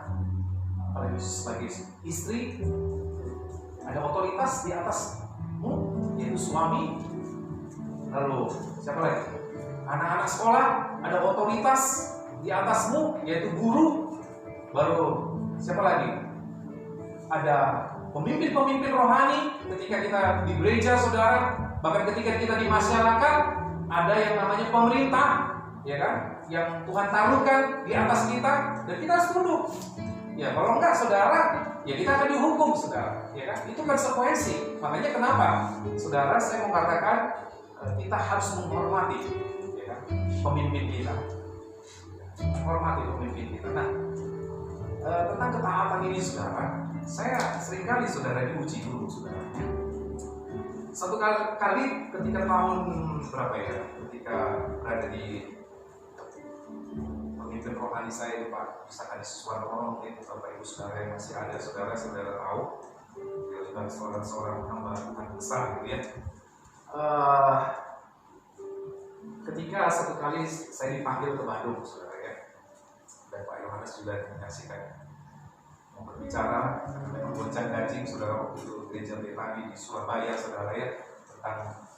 apalagi sebagai istri, ada otoritas di atasmu, yaitu suami. Lalu siapa lagi? Anak-anak sekolah, ada otoritas di atasmu, yaitu guru. Baru siapa lagi? Ada pemimpin-pemimpin rohani ketika kita di gereja, saudara. Bahkan ketika kita di masyarakat, ada yang namanya pemerintah, ya kan? Yang Tuhan taruhkan di atas kita, dan kita harus tunduk. Ya, kalau enggak, saudara, ya kita akan dihukum, saudara. Ya kan? Itu konsekuensi. Makanya kenapa, saudara, saya mau katakan kita harus menghormati, ya kan, pemimpin kita. Menghormati pemimpin kita. Nah, tentang ketaatan ini, saudara, saya seringkali saudara diuji dulu, saudara. Satu kali ketika tahun berapa ya? Ketika berada di pemimpin rohani saya, Pak, misalkan di Suwarno, mungkin Bapak Ibu Saudara yang masih ada, saudara tahu, dia sudah seorang hamba Tuhan besar, gitu ya. Ketika satu kali saya dipanggil ke Bandung, saudara ya. dan Pak Yohanes juga menyaksikan mau berbicara memang goncang ganjing saudara waktu itu gereja Betani di Surabaya saudara ya, tentang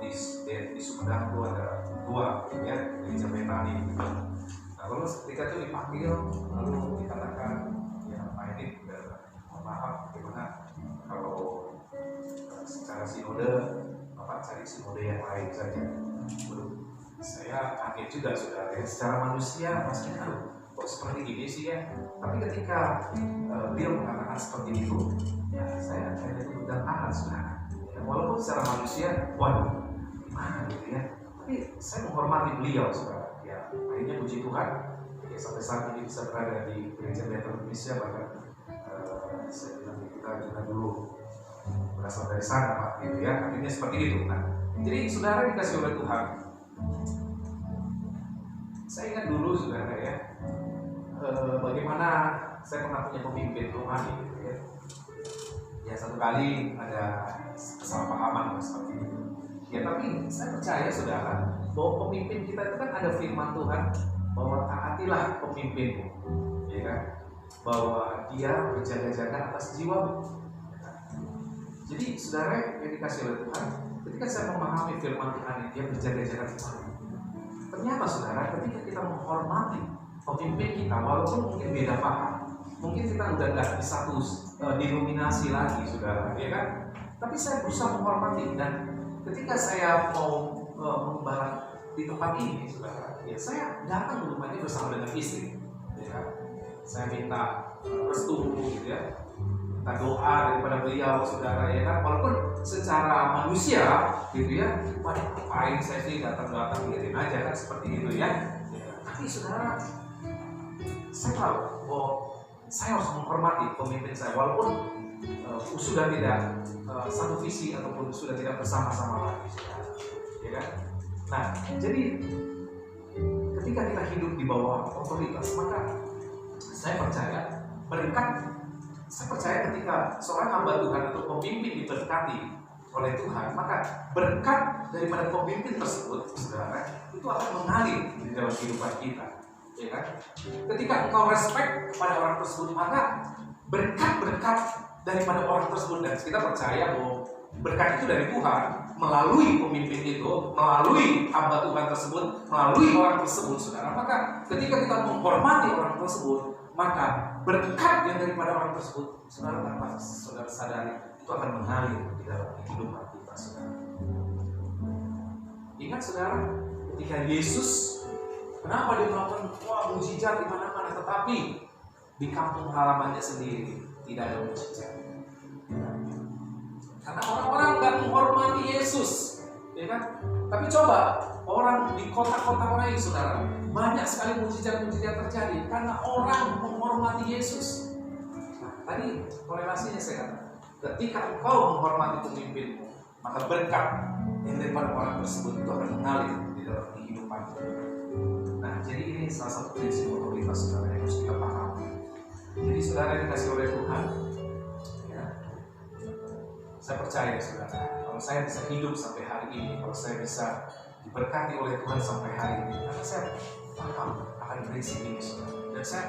di Sumedang itu ada 2 ya gereja Betani. Nah lalu ketika itu dipanggil lalu dikatakan ya Pak ini mohon maaf bagaimana kalau secara sinode Bapak cari sinode yang lain saja. Saya kaget juga saudara ya, secara manusia maksudnya kok seperti ini sih ya, tapi ketika dia mengatakan seperti itu ya saya itu udah tahan saudara ya, walaupun secara manusia waduh gimana gitu ya, tapi saya menghormati beliau saudara ya, akhirnya puji Tuhan ya, sampai saat ini bisa berada di gereja Betel Indonesia. Bahkan saya bilang kita juga dulu berasal dari sana Pak gitu ya, akhirnya seperti itu. Nah jadi saudara dikasih oleh Tuhan. Saya ingat dulu saudara ya, bagaimana saya pernah punya pemimpin rohani gitu ya. Ya satu kali ada kesalahpahaman seperti itu. Ya tapi saya percaya saudara bahwa pemimpin kita itu kan ada firman Tuhan bahwa taatilah pemimpinmu, ya kan? Bahwa dia berjaga-jaga atas jiwamu. Jadi saudara yang dikasih oleh Tuhan, ketika saya memahami firman Tuhan ini, dia berjaga-jaga di mana? Ternyata saudara, ketika kita menghormati pemimpin kita, walaupun mungkin beda paham, mungkin kita udah nggak di satu denominasi lagi, saudara, ya kan? Tapi saya berusaha menghormati, dan ketika saya mau mengembara di tempat ini, saudara, ya saya datang ke rumah ini bersama dengan istri, ya kan? Saya minta restu, gitu ya, minta doa daripada beliau, saudara, ya kan? Walaupun secara manusia, gitu ya, pada ngapain saya sih datang-datang ngirim aja kan seperti itu ya. Tapi saudara, saya tahu bahwa saya harus menghormati pemimpin saya walaupun sudah tidak satu visi ataupun sudah tidak bersama-sama lagi, saudara, ya kan? Nah, jadi ketika kita hidup di bawah otoritas, maka saya percaya ketika seorang hamba Tuhan atau pemimpin diberkati oleh Tuhan, maka berkat daripada pemimpin tersebut, saudara, itu akan mengalir di dalam kehidupan kita, ya kan? Ketika engkau respect kepada orang tersebut, maka berkat-berkat daripada orang tersebut, dan kita percaya bahwa berkat itu dari Tuhan melalui pemimpin itu, melalui hamba Tuhan tersebut, melalui orang tersebut, saudara. Maka ketika kita menghormati orang tersebut, maka berkat yang daripada orang tersebut, saudara, tanpa saudara sadari, itu akan mengalir di dalam kehidupan kita, saudara. Ingat saudara, ketika Yesus, kenapa dia melakukan mujizat di mana-mana, tetapi di kampung halamannya sendiri tidak ada mujizat. Karena orang-orang nggak menghormati Yesus, ya kan? Tapi coba orang di kota-kota lain, saudara, banyak sekali mujizat-mujizat terjadi karena orang menghormati Yesus. Nah, tadi korelasinya saya katakan, ketika engkau menghormati pemimpinmu, maka berkat yang daripada orang tersebut itu akan mengalir di dalam kehidupan. Nah, jadi ini salah satu prinsip otoritas, saudara, yang harus kita pahami. Jadi saudara yang dikasih oleh Tuhan, ya, saya percaya saudara, kalau saya bisa hidup sampai hari ini, kalau saya bisa diberkati oleh Tuhan sampai hari ini, karena saya paham akan prinsip ini, saudara, dan saya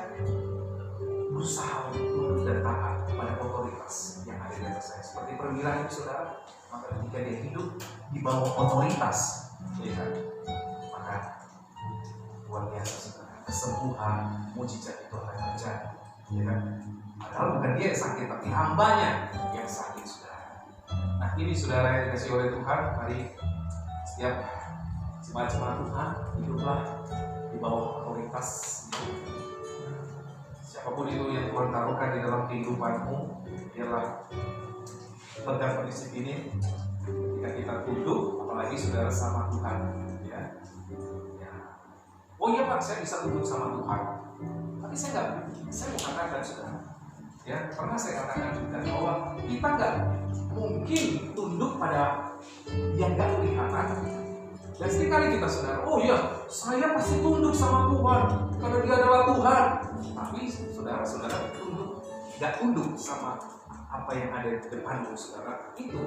berusaha untuk dan taat pada otoritas yang ada di atas saya. Seperti perwira itu, saudara, maka ketika dia hidup di bawah otoritas, ya kan, maka luar biasa, saudara, kesembuhan, mujizat itu akan terjadi, ya kan. Padahal bukan dia yang sakit, tapi hambanya yang sakit, saudara. Nah, ini saudara yang dikasih oleh Tuhan, mari setiap jemaat-jemaat Tuhan hiduplah di bawah otoritas. Siapapun itu yang Tuhan taruhkan di dalam kehidupanmu, biarlah pegang prinsip ini. Ketika kita tunduk, apalagi saudara sama Tuhan, ya. Oh iya Pak, saya bisa tunduk sama Tuhan. Tapi saya mau katakan, saudara, ya, pernah saya katakan juga bahwa kita nggak mungkin tunduk pada yang nggak kelihatan. Dan seringkali kita, saudara, oh iya, saya pasti tunduk sama Tuhan karena Dia adalah Tuhan. Tapi saudara-saudara nggak tunduk sama apa yang ada di depanmu, saudara. Itu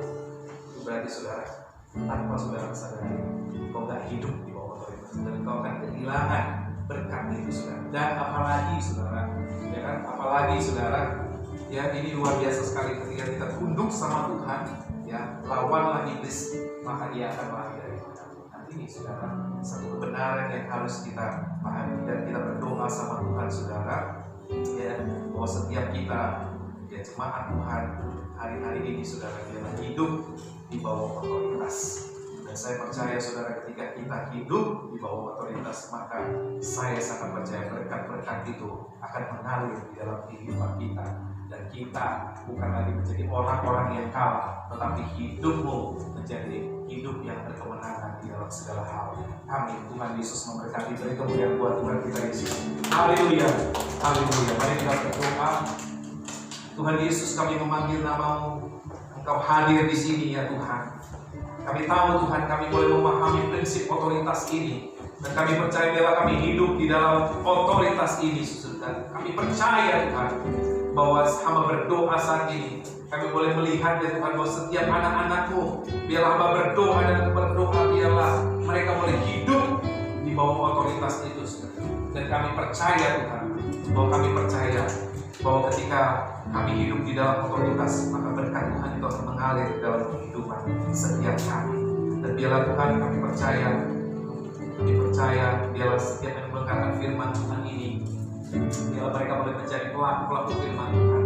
berarti, saudara, tanpa saudara sadari, kau nggak hidup di bawah otoritas, dan kau akan kehilangan berkat itu saudara. Dan apalagi saudara, ya kan? Apalagi saudara, ya ini luar biasa sekali ketika kita tunduk sama Tuhan, ya lawanlah iblis maka ia akan lari dari kita. Nah ini saudara, satu kebenaran yang harus kita pahami dan kita berdoa sama Tuhan saudara, ya bahwa setiap kita ya jemaat Tuhan hari-hari ini saudara biarlah hidup di bawah otoritas. Dan saya percaya saudara ketika kita hidup di bawah otoritas maka saya sangat percaya berkat-berkat itu akan mengalir di dalam kehidupan kita. Dan kita bukan lagi menjadi orang-orang yang kalah, tetapi hidupmu menjadi hidup yang berkemenangan di dalam segala hal. Amin. Tuhan Yesus memberkati. Beri kemuliaan buat Tuhan kita Yesus. Haleluya. Haleluya. Mari kita berdoa. Tuhan Yesus, kami memanggil nama-Mu. Engkau hadir di sini ya Tuhan. Kami tahu Tuhan, kami boleh memahami prinsip otoritas ini. Dan kami percaya bila kami hidup di dalam otoritas ini, dan kami percaya Tuhan bahwa hamba berdoa saat ini kami boleh melihat ya Tuhan bahwa setiap anak-anak-Mu biarlah hamba berdoa dan berdoa biarlah mereka boleh hidup di bawah otoritas itu dan kami percaya Tuhan bahwa ketika kami hidup di dalam otoritas maka berkat Tuhan itu akan mengalir dalam kehidupan setiap kami. Dan biarlah Tuhan kami percaya biarlah setiap yang mendengarkan firman Tuhan ini biarlah mereka boleh menjadi pelaku firman Tuhan.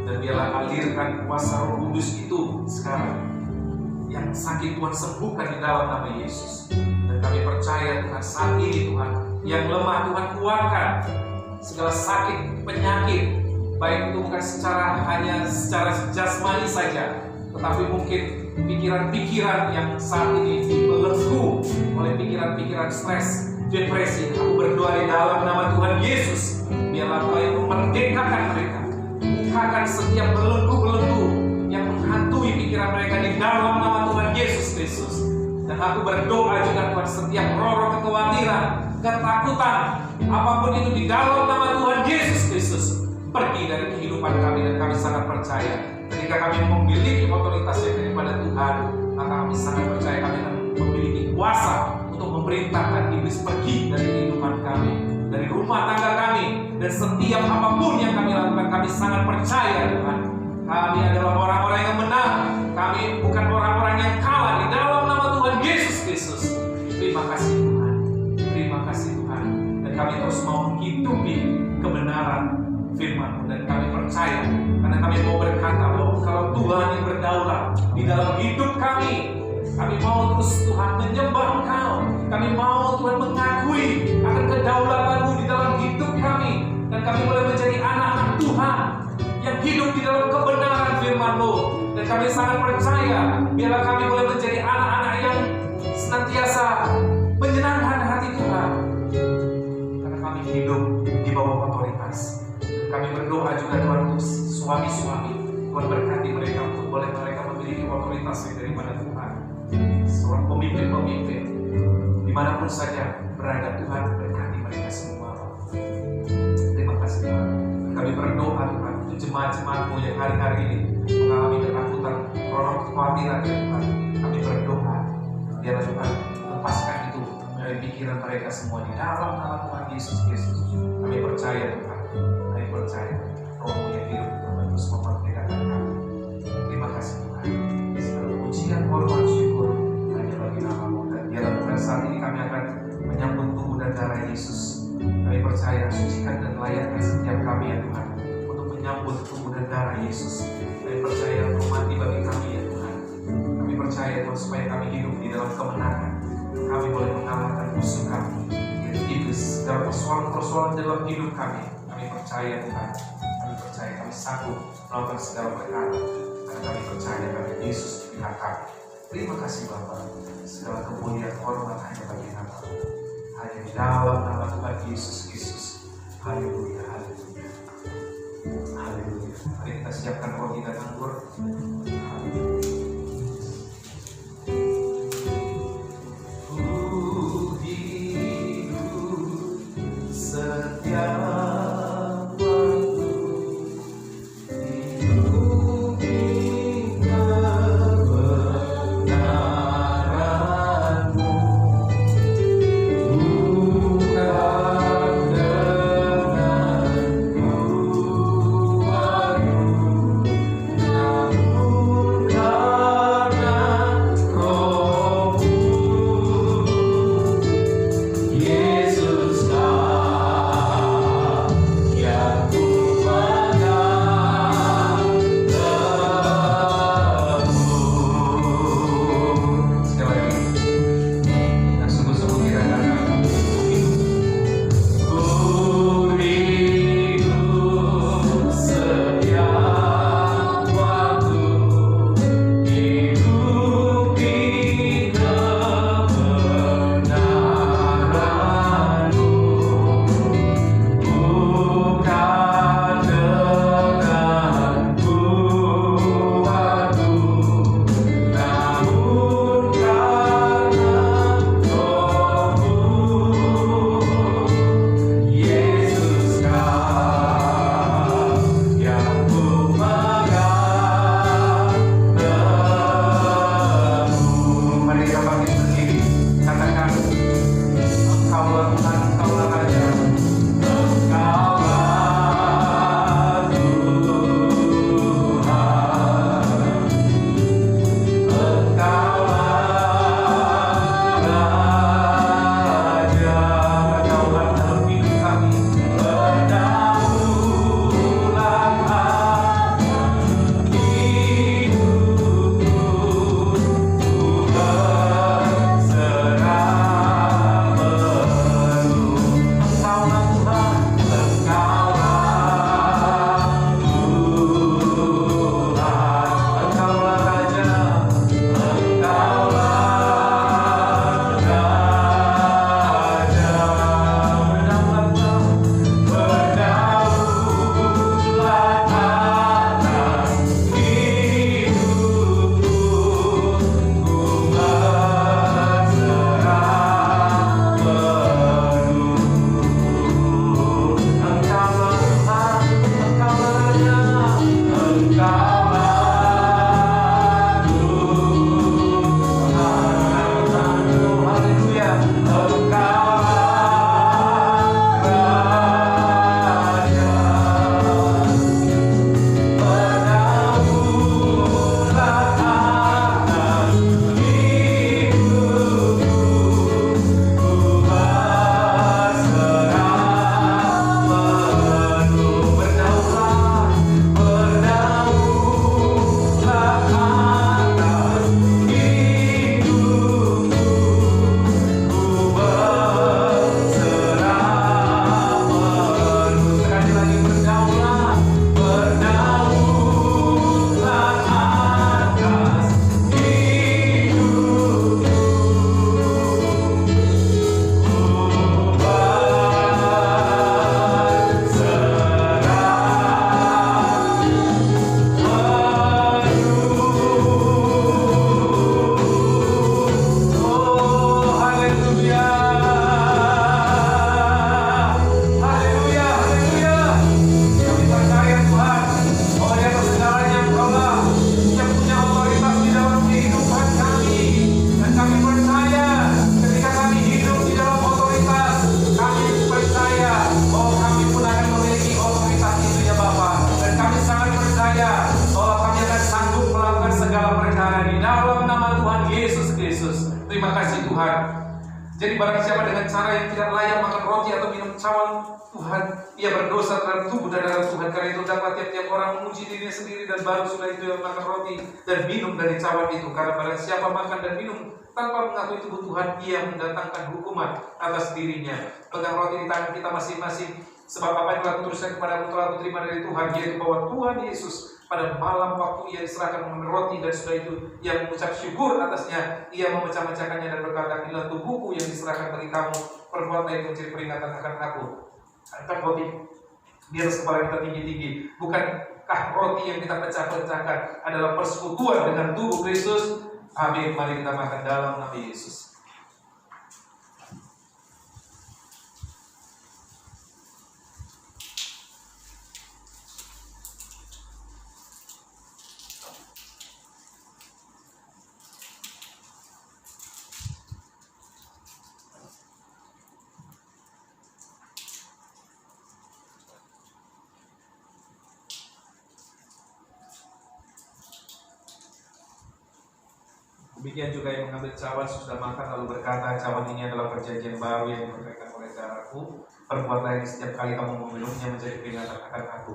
Dan biarlah alirkan kuasa Roh Kudus itu sekarang yang sakit Tuhan sembuhkan di dalam nama Yesus. Dan kami percaya Tuhan saat ini Tuhan yang lemah Tuhan kuatkan, segala sakit penyakit baik itu bukan hanya secara jasmani saja, tetapi mungkin pikiran-pikiran yang saat ini dibelenggu oleh pikiran-pikiran stres, depresi. Aku berdoa di dalam nama Tuhan Yesus, biarlah Tuhan itu merdekakan mereka, bukakan setiap belenggu-belenggu yang menghantui pikiran mereka di dalam nama Tuhan Yesus Kristus. Dan aku berdoa juga Tuhan setiap roh-roh kekhawatiran, ketakutan, apapun itu di dalam nama Tuhan Yesus Kristus pergi dari kehidupan kami. Dan kami sangat percaya ketika kami memiliki otoritas yang daripada Tuhan, maka kami sangat percaya kami akan memiliki kuasa untuk memerintahkan iblis pergi dari kehidupan kami, dari rumah tangga kami, dan setiap apapun yang kami lakukan. Kami sangat percaya Tuhan, kami adalah orang-orang yang menang. Kami bukan orang-orang yang kalah di dalam nama Tuhan Yesus Kristus. Terima kasih Tuhan, terima kasih Tuhan. Dan kami terus mau menghidupi kebenaran firman-Mu. Dan kami percaya karena kami mau berkata bahwa kalau Tuhan yang berdaulat di dalam hidup kami mau terus Tuhan menyembah Engkau. Kami mau Tuhan mengakui akan kedaulatan-Mu di dalam hidup kami. Dan kami boleh menjadi anak-anak Tuhan yang hidup di dalam kebenaran firman-Mu. Dan kami sangat percaya biarlah kami boleh menjadi anak-anak yang senantiasa menyenangkan hati Tuhan, karena kami hidup di bawah otoritas. Kami berdoa juga Tuhan untuk suami-suami, Tuhan berkati mereka untuk boleh mereka memiliki otoritas yang daripada Tuhan. Seorang pemimpin-pemimpin dimanapun saja berada, Tuhan berkati mereka semua. Terima kasih Tuhan. Kami berdoa Tuhan untuk jemaat-jemaat-Mu yang hari-hari ini mengalami ketakutan, roh kekhawatiran Tuhan. Kami berdoa biarlah Tuhan lepaskan itu dari pikiran mereka semua di dalam nama Tuhan Yesus Kristus. Kami percaya Tuhan, kami percaya Roh-Mu yang hidup Tuhan terus memerdekakan kami. Terima kasih Tuhan. Segala pujian, hormat, syukur hanya bagi nama-Mu. Dan biarlah Tuhan saat ini kami akan menyambut tubuh dan darah Yesus. Kami percaya sucikan dan layakkan setiap kami ya Tuhan untuk menyambut tubuh dan darah Yesus. Kami percaya Engkau mati bagi kami ya Tuhan. Kami percaya Tuhan supaya kami hidup di dalam kemenangan. Kami boleh mengalahkan musuh kami, yaitu iblis, dalam persoalan-persoalan dalam hidup kami. Kami percaya Tuhan. Kami percaya kami sanggup melakukan segala perkara karena kami percaya karena Yesus di pihak kami. Terima kasih Bapa. Segala kemuliaan hormat hanya bagi nama-Mu. Hanya di dalam nama Tuhan Yesus Kristus. Haleluya, haleluya, haleluya. Mari kita siapkan roti dan anggur. Haleluya. Tuhan. Jadi barang siapa dengan cara yang tidak layak makan roti atau minum cawan Tuhan, ia berdosa terhadap tubuh dan darah Tuhan. Karena itu dapat tiap-tiap orang memuji dirinya sendiri dan baru sudah itu yang makan roti dan minum dari cawan itu. Karena barang siapa makan dan minum tanpa mengakui tubuh Tuhan, ia mendatangkan hukuman atas dirinya. Pegang roti di tangan kita masing-masing, sebab apa yang telah kutuliskan kepadamu telah kuterima dari Tuhan, yaitu bahwa Tuhan Yesus pada malam waktu ia diserahkan mengambil roti, dan sudah itu ia mengucap syukur atasnya, ia memecah-mecahkannya dan berkata, inilah tubuhku yang diserahkan bagi kamu, perbuatlah itu menjadi peringatan akan aku. Angkat roti di atas kepala kita tinggi-tinggi. Bukankah roti yang kita pecah-pecahkan adalah persekutuan dengan tubuh Kristus? Amin. Mari kita makan dalam nama Yesus. Demikian juga yang mengambil cawan sudah makan lalu berkata, cawan ini adalah perjanjian baru yang diperkenalkan oleh darahku. Perbuatlah ini setiap kali kamu meminumnya menjadi peringatan akan aku.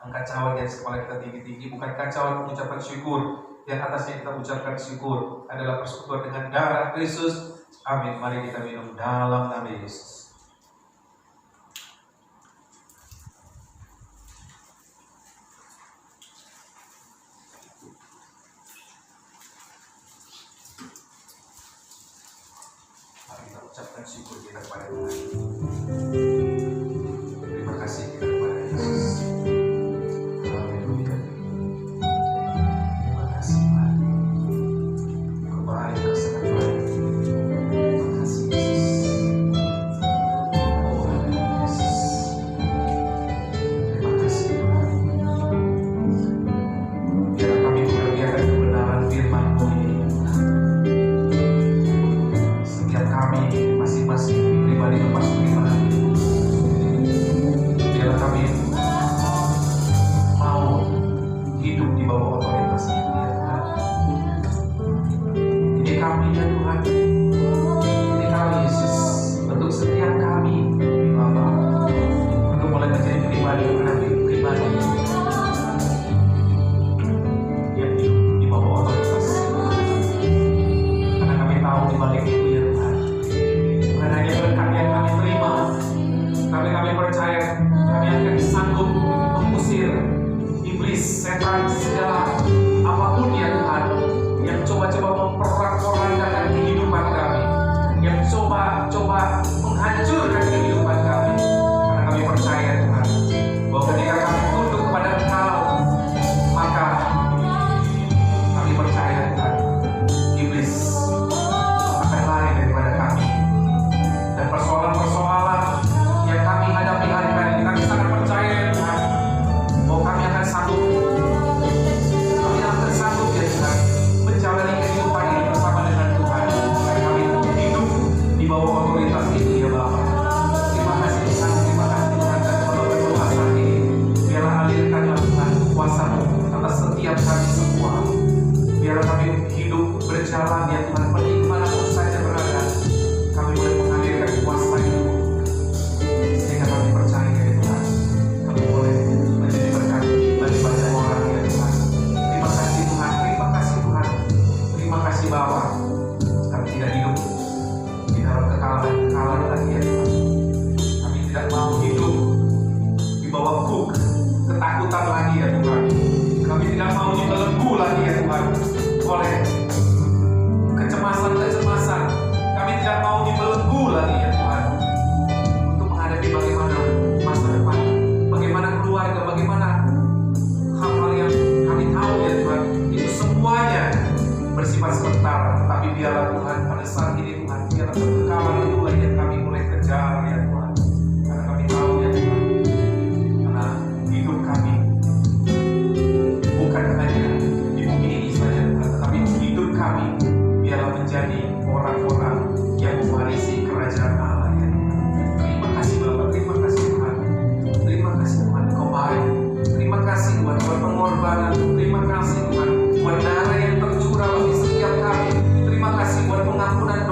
Angkat cawan di atas kepala kita tinggi-tinggi. Bukankah cawan mengucapkan syukur? Yang atasnya kita ucapkan syukur adalah persekutuan dengan darah Kristus. Amin. Mari kita minum dalam nama Yesus. Ucapkan syukur kita kepada Tuhan. Terima kasih kita kepada Yesus. Haleluya. Terima kasih Tuhan. Kau baik, Kau sangat baik. Terima kasih Yesus. Oh haleluya Yesus. Terima kasih Tuhan. Biar kami mengerjakan kebenaran firman-Mu ini. Setiap kami masing-masing pribadi lepas pribadi, biarlah kami mau hidup di bawah otoritas Itu ya Tuhan. Ini kami ya Tuhan, ini kami Yesus, untuk setiap kami Bapa, untuk mulai menjadi pribadi yang hidup di bawah otoritas Itu. Karena kami tahu di balik itu ya Tuhan, bukan hanya berkat yang kami terima, tapi kami percaya kami akan sanggup mengusir iblis, setan, segala apapun ya Tuhan, yang coba-coba memporak-porandakan kehidupan kami, yang coba menghancurkan kehidupan kami. Karena kami percaya Tuhan, bahwa ketika kami tunduk kepada Engkau, maka kami percaya Tuhan, iblis akan lari daripada kami. Dan persoalan-persoalan yang kami hadapi hari-hari ini, kami sangat percaya ya Tuhan, bahwa kami akan sanggup ya Tuhan, menjalani kehidupan ini bersama dengan Tuhan. Karena kami hidup di bawah otoritas Itu ya Bapa. Terima kasih Tuhan, terima kasih Tuhan. Dan kalau berdoa saat ini, biarlah alirkanlah Tuhan kuasa-Mu atas setiap kami semua. Biarlah kami hidup berjalan ya Tuhan, pergi kemanapun saja berada, kami boleh mengalirkan kuasa Itu, sehingga kami percaya ya Tuhan, kami boleh menjadi berkat bagi banyak orang ya Tuhan. Terima kasih Tuhan, terima kasih Tuhan, terima kasih Bapa. Kami tidak hidup di dalam kekalahan lagi ya Tuhan. Kami tidak mau hidup di bawah ketakutan lagi ya Tuhan. Kami tidak mau dibelenggu lagi ya Tuhan oleh kecemasan-kecemasan. Kami tidak mau dibelenggu lagi ya Tuhan, untuk menghadapi bagaimana masa depan, bagaimana keluarga, bagaimana hal-hal yang kami tahu ya Tuhan, itu semuanya bersifat sementara. Tetapi biarlah Tuhan pada saat ini Tuhan, biarlah kekekalan itu lagi yang kami mulai kejar ya Tuhan. Karena kami tahu ya Tuhan, karena hidup kami bukan hanya di bumi ini saja Tuhan, tetapi hidup kami biarlah menjadi orang-orang yang mewarisi kerajaan Allah ya Tuhan. Terima kasih Bapa, terima kasih Tuhan, terima kasih Tuhan, Kau baik. Terima kasih Tuhan buat pengorbanan, terima kasih Tuhan buat darah yang tercurah bagi setiap kami, terima kasih buat pengampunan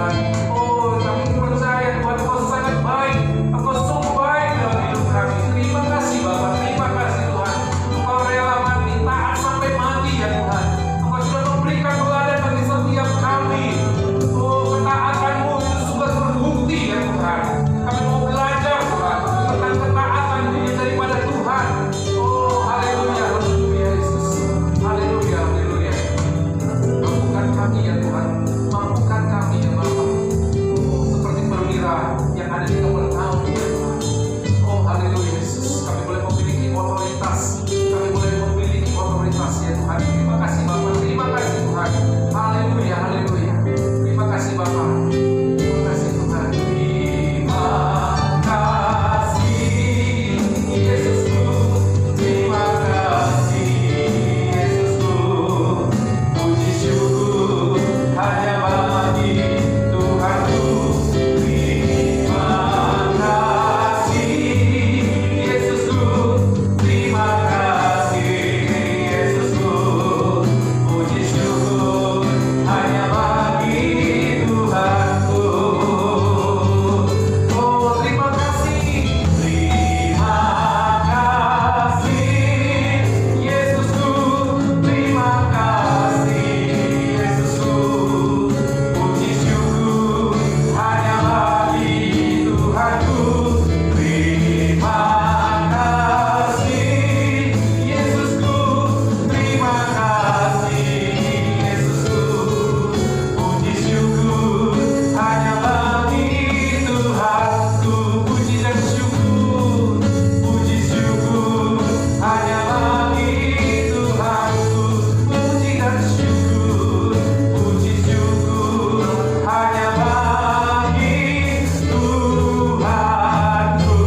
Tuhan. Oh, kami percaya Tuhan Engkau sangat baik, Engkau sungguh baik dalam hidup kami. Terima kasih Bapa, terima kasih Tuhan. Engkau rela mati, taat sampai mati ya Tuhan. Engkau sudah memberikan teladan bagi setiap kami. Oh, ketaatanmu itu sudah terbukti ya Tuhan. Kami mau belajar Tuhan tentang ketaatan ini daripada Tuhan. Oh, haleluya, haleluya Yesus. Haleluya, haleluya. Mampukan kami ya Tuhan, mampukan kami ya Bapa. Oh, seperti perwira yang ada di Kapernaum ya Tuhan. Oh, haleluya Yesus. Kami boleh memiliki otoritas. Kami boleh memiliki otoritas ya Tuhan. Terima kasih Bapa, terima kasih Tuhan. Haleluya, haleluya. Terima kasih Bapa. Terima kasih Tuhan. Terima kasih Yesusku. Terima kasih Yesusku. Puji syukur hanya bagi Tuhanku. Terima kasih Yesusku. Terima kasih Yesusku. Puji syukur hanya bagi Tuhanku. Oh, terima kasih. Terima kasih Yesusku. Terima kasih Yesusku. Puji syukur hanya bagi Tuhanku. Terima kasih Yesusku. Terima kasih Yesusku. Puji syukur hanya bagi Tuhanku. Puji dan syukur, puji syukur hanya bagi Tuhanku. Puji dan syukur, puji syukur hanya bagi Tuhanku.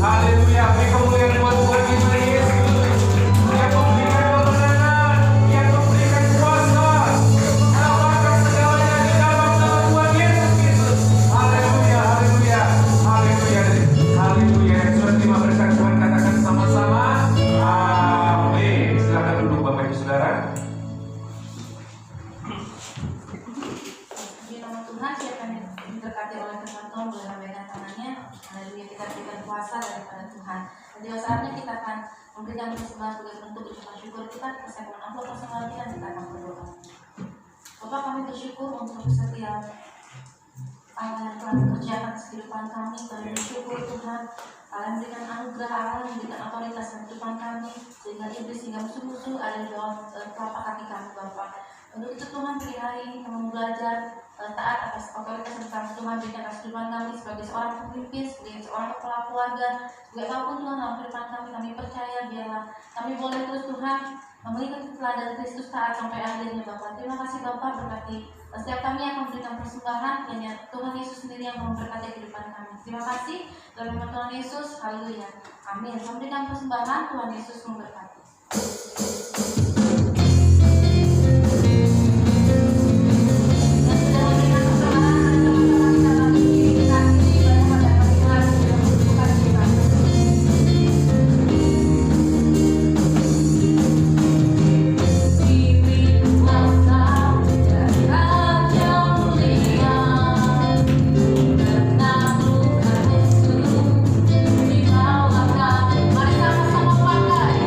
Haleluya, beri kemuliaan buat Tuhan kita Yesus. Yang memberikan kemenangan, yang memberikan kuasa. Alamatkan segalanya di dalam nama Tuhan Yesus Kristus. Haleluya, haleluya, haleluya, haleluya. Yang sudah terima berkat Tuhan katakan sama-sama. Amin. Silakan duduk Bapak Ibu Saudara. Di nama Tuhan, siapa yang diberkati oleh firman Tuhan boleh lambaikan tangannya. Haleluya, kita berikan kuasa daripada Tuhan. Jadi saatnya kita akan memberikan persembahan sebagai bentuk ucapan syukur kita. Persiapkan amplop personal kita, kita akan berdoa. Bapak, kami bersyukur untuk setiap Allah yang telah dikerjakan di kehidupan kami. Kami bersyukur Tuhan, Allah yang memberikan anugerah, Allah yang memberikan otoritas dalam kehidupan kami, sehingga iblis hingga musuh-musuh ada di bawah telapak kaki kami Bapak. Untuk itu Tuhan, beri hari ini kami belajar taat atas otoritas yang telah Tuhan berikan atas kehidupan kami sebagai seorang pemimpin, sebagai seorang kepala keluarga, sebagai apapun Tuhan dalam kehidupan kami percaya biarlah kami boleh terus Tuhan mengikuti teladan Kristus taat sampai akhirnya Bapak. Terima kasih Bapak, berkati setiap kami yang memberikan persembahan, hanya Tuhan Yesus sendiri yang memberkati kehidupan kami. Terima kasih dalam nama Tuhan Yesus, haleluya, amin. Memberikan persembahan, Tuhan Yesus memberkati. Mari sama-sama pakai.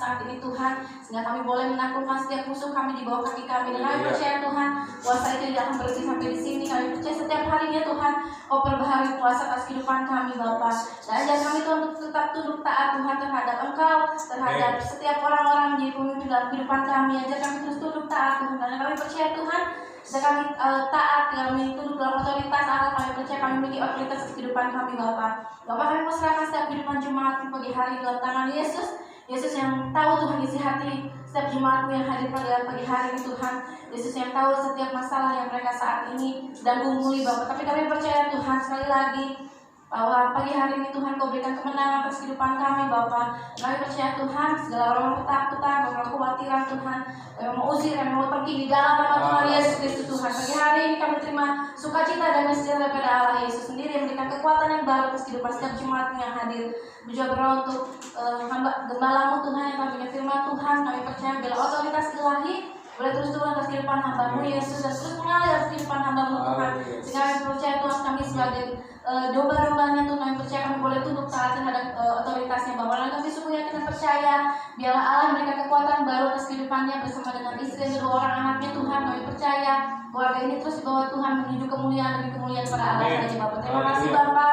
saat ini Tuhan, sehingga kami boleh menaklukkan setiap musuh kami di bawah kaki kami. Dan kami percaya Tuhan, kuasa itu tidak akan berhenti sampai di sini. Kami percaya setiap harinya Tuhan, Kau perbaharui kuasa atas kehidupan kami Bapa. Dan ajar kami Tuhan untuk tetap tunduk taat Tuhan terhadap Engkau, terhadap setiap orang-orang menjadi pemimpin dalam kehidupan kami. Ajar kami terus tunduk taat Tuhan. Dan kami percaya Tuhan, jika kami taat, kami tunduk dalam otoritas Allah, kami percaya kami memiliki otoritas di kehidupan kami Bapa. Bapa, kami mau serahkan setiap kehidupan jemaat di pagi hari dalam tangan Yesus. Yesus yang tahu Tuhan isi hati setiap jemaatmu yang hadir pada pagi hari ini Tuhan. Yesus yang tahu setiap masalah yang mereka saat ini sedang gumuli Bapa. Tapi kami percaya Tuhan sekali lagi bahwa pagi hari ini Tuhan Kau berikan kemenangan atas kehidupan kami Bapa. Kami percaya Tuhan segala orang ketakutan, segala kekhawatiran Tuhan, kami mau usir, kami mau pergi di dalam nama Tuhan Yesus Kristus Tuhan. Pagi hari ini kami terima sukacita dan sejahtera daripada Allah Yesus sendiri yang memberikan kekuatan yang baru atas kehidupan setiap jemaat yang hadir. Juga berdoa untuk hamba gembalamu Tuhan yang kami punya firman Tuhan. Kami percaya bila otoritas ilahi boleh terus turun atas kehidupan hamba-Mu Yesus dan terus mengalir atas kehidupan hamba-Mu Tuhan. Sehingga kami percaya Tuhan kami sebagai domba-dombanya Tuhan, kami percaya kami boleh tunduk taat terhadap otoritasnya Bapa. Dan kami sungguh kita percaya biarlah Allah memberikan kekuatan baru atas kehidupannya bersama dengan istri dan kedua orang anaknya Tuhan. Kami percaya keluarga ini terus dibawa Tuhan menuju kemuliaan demi kemuliaan pada Allah saja Bapa. Terima kasih Bapa.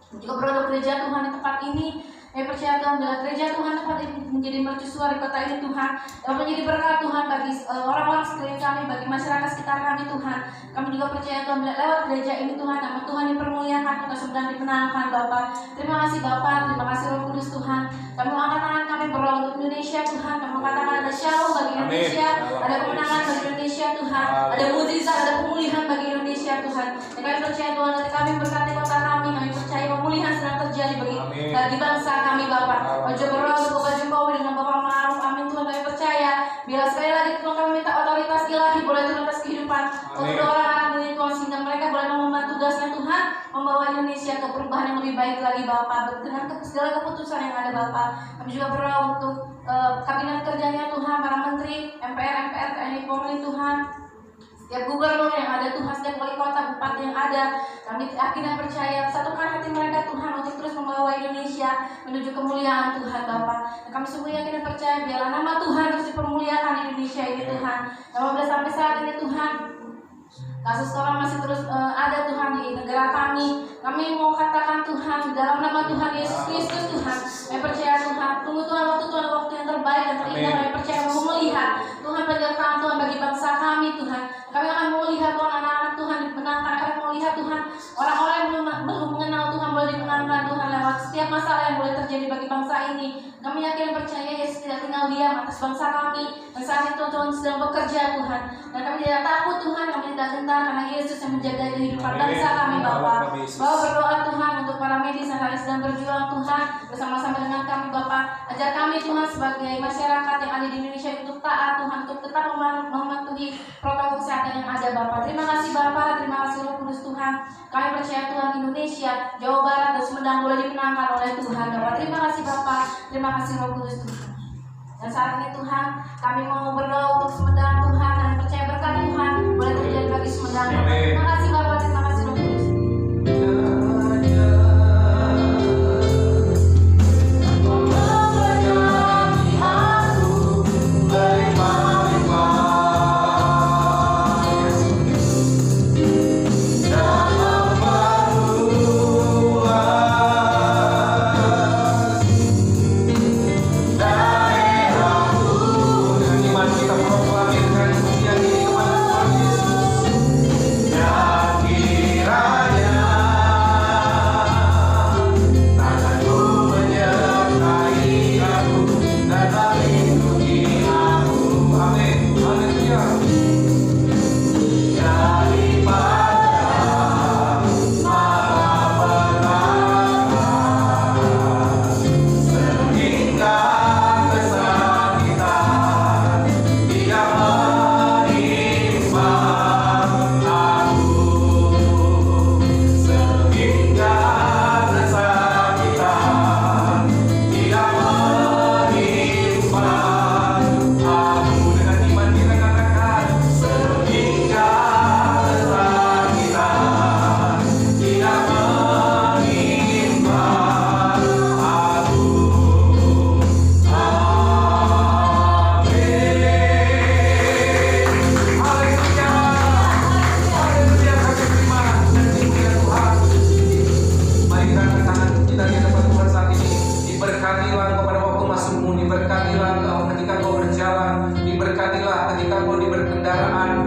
Juga berdoa gereja Tuhan di tempat ini. Kami percaya Tuhan bila gereja Tuhan tempat ini menjadi mercusuar di kota ini Tuhan, dan menjadi berkat Tuhan bagi orang-orang sekeliling kami, bagi masyarakat sekitar kami Tuhan. Kami juga percaya Tuhan bila lewat gereja ini Tuhan, nama Tuhan dipermuliakan, kota sedang dimenangkan Bapa. Terima kasih Bapa, terima kasih Roh Kudus Tuhan. Kami angkat tangan kami berdoa untuk Indonesia Tuhan. Kami katakan ada shalom bagi Indonesia, ada kemenangan bagi Indonesia Tuhan, ada mukjizat, ada pemulihan bagi Indonesia Tuhan. Dan kami percaya Tuhan, ketika kami berkati kota kami percaya pemulihan sedang terjadi bagi bangsa kami Bapa. Ojo berdoa untuk Bapak Jokowi dengan Bapak Ma'ruf. Amin Tuhan, kami percaya bila sekali lagi Tuhan kami minta otoritas ilahi boleh turun atas kehidupan untuk orang-orang ini Tuhan, sehingga mereka boleh membantu tugasnya Tuhan, membawa Indonesia ke perubahan yang lebih baik lagi Bapa, dengan segala keputusan yang ada Bapa. Kami juga berdoa untuk kabinet kerjanya Tuhan, para menteri, MPR, TNI, Polri Tuhan, setiap gubernur yang ada Tuhan, setiap wali kota, bupati yang ada, kami akhirnya percaya satukan hati mereka Tuhan untuk terus membawa Indonesia menuju kemuliaan Tuhan Bapa. Dan kami sungguh yakin dan percaya biarlah nama Tuhan terus dipermuliakan di Indonesia ini Tuhan. Dan apabila sampai saat ini Tuhan kasus orang masih terus ada Tuhan di negara kami mau katakan Tuhan dalam nama Tuhan Yesus Kristus Tuhan, kami percaya Tuhan, tunggu Tuhan waktu yang terbaik dan terindah. Kami percaya mau melihat Tuhan penyertaan Tuhan bagi bangsa kami Tuhan. Kami akan melihat Tuhan anak-anak Tuhan dimenangkan. Kami mau lihat Tuhan orang-orang yang belum mengenal Tuhan boleh dimenangkan Tuhan lewat setiap masalah yang boleh terjadi bagi bangsa ini. Kami yakin percaya Yesus tidak tinggal diam atas bangsa kami, dan saat itu Tuhan sedang bekerja Tuhan. Dan kami tidak takut Tuhan, kami tidak gentar karena Yesus yang menjaga kehidupan bangsa kami Bapa. Bawa berdoa Tuhan untuk para medis yang sedang berjuang Tuhan bersama-sama dengan kami Bapa. Ajar kami Tuhan sebagai masyarakat yang ada di Indonesia untuk taat Tuhan, untuk tetap mematuhi protokol kesehatan yang ada Bapa. Terima kasih Bapa, terima kasih Roh Kudus Tuhan. Kami percaya Tuhan Indonesia, Jawa Barat dan Sumedang boleh dimenangkan oleh Tuhan Bapa. Terima kasih Bapa, terima kasih Roh Kudus Tuhan. Dan saat ini Tuhan, kami mau berdoa untuk Sumedang Tuhan, dan percaya berkat Tuhan boleh terjadi bagi Sumedang. Terima kasih Bapa, terima kasih Roh Kudus. Iman kita proklamirkan kemuliaan ini kepada Tuhan Yesus. kendaraan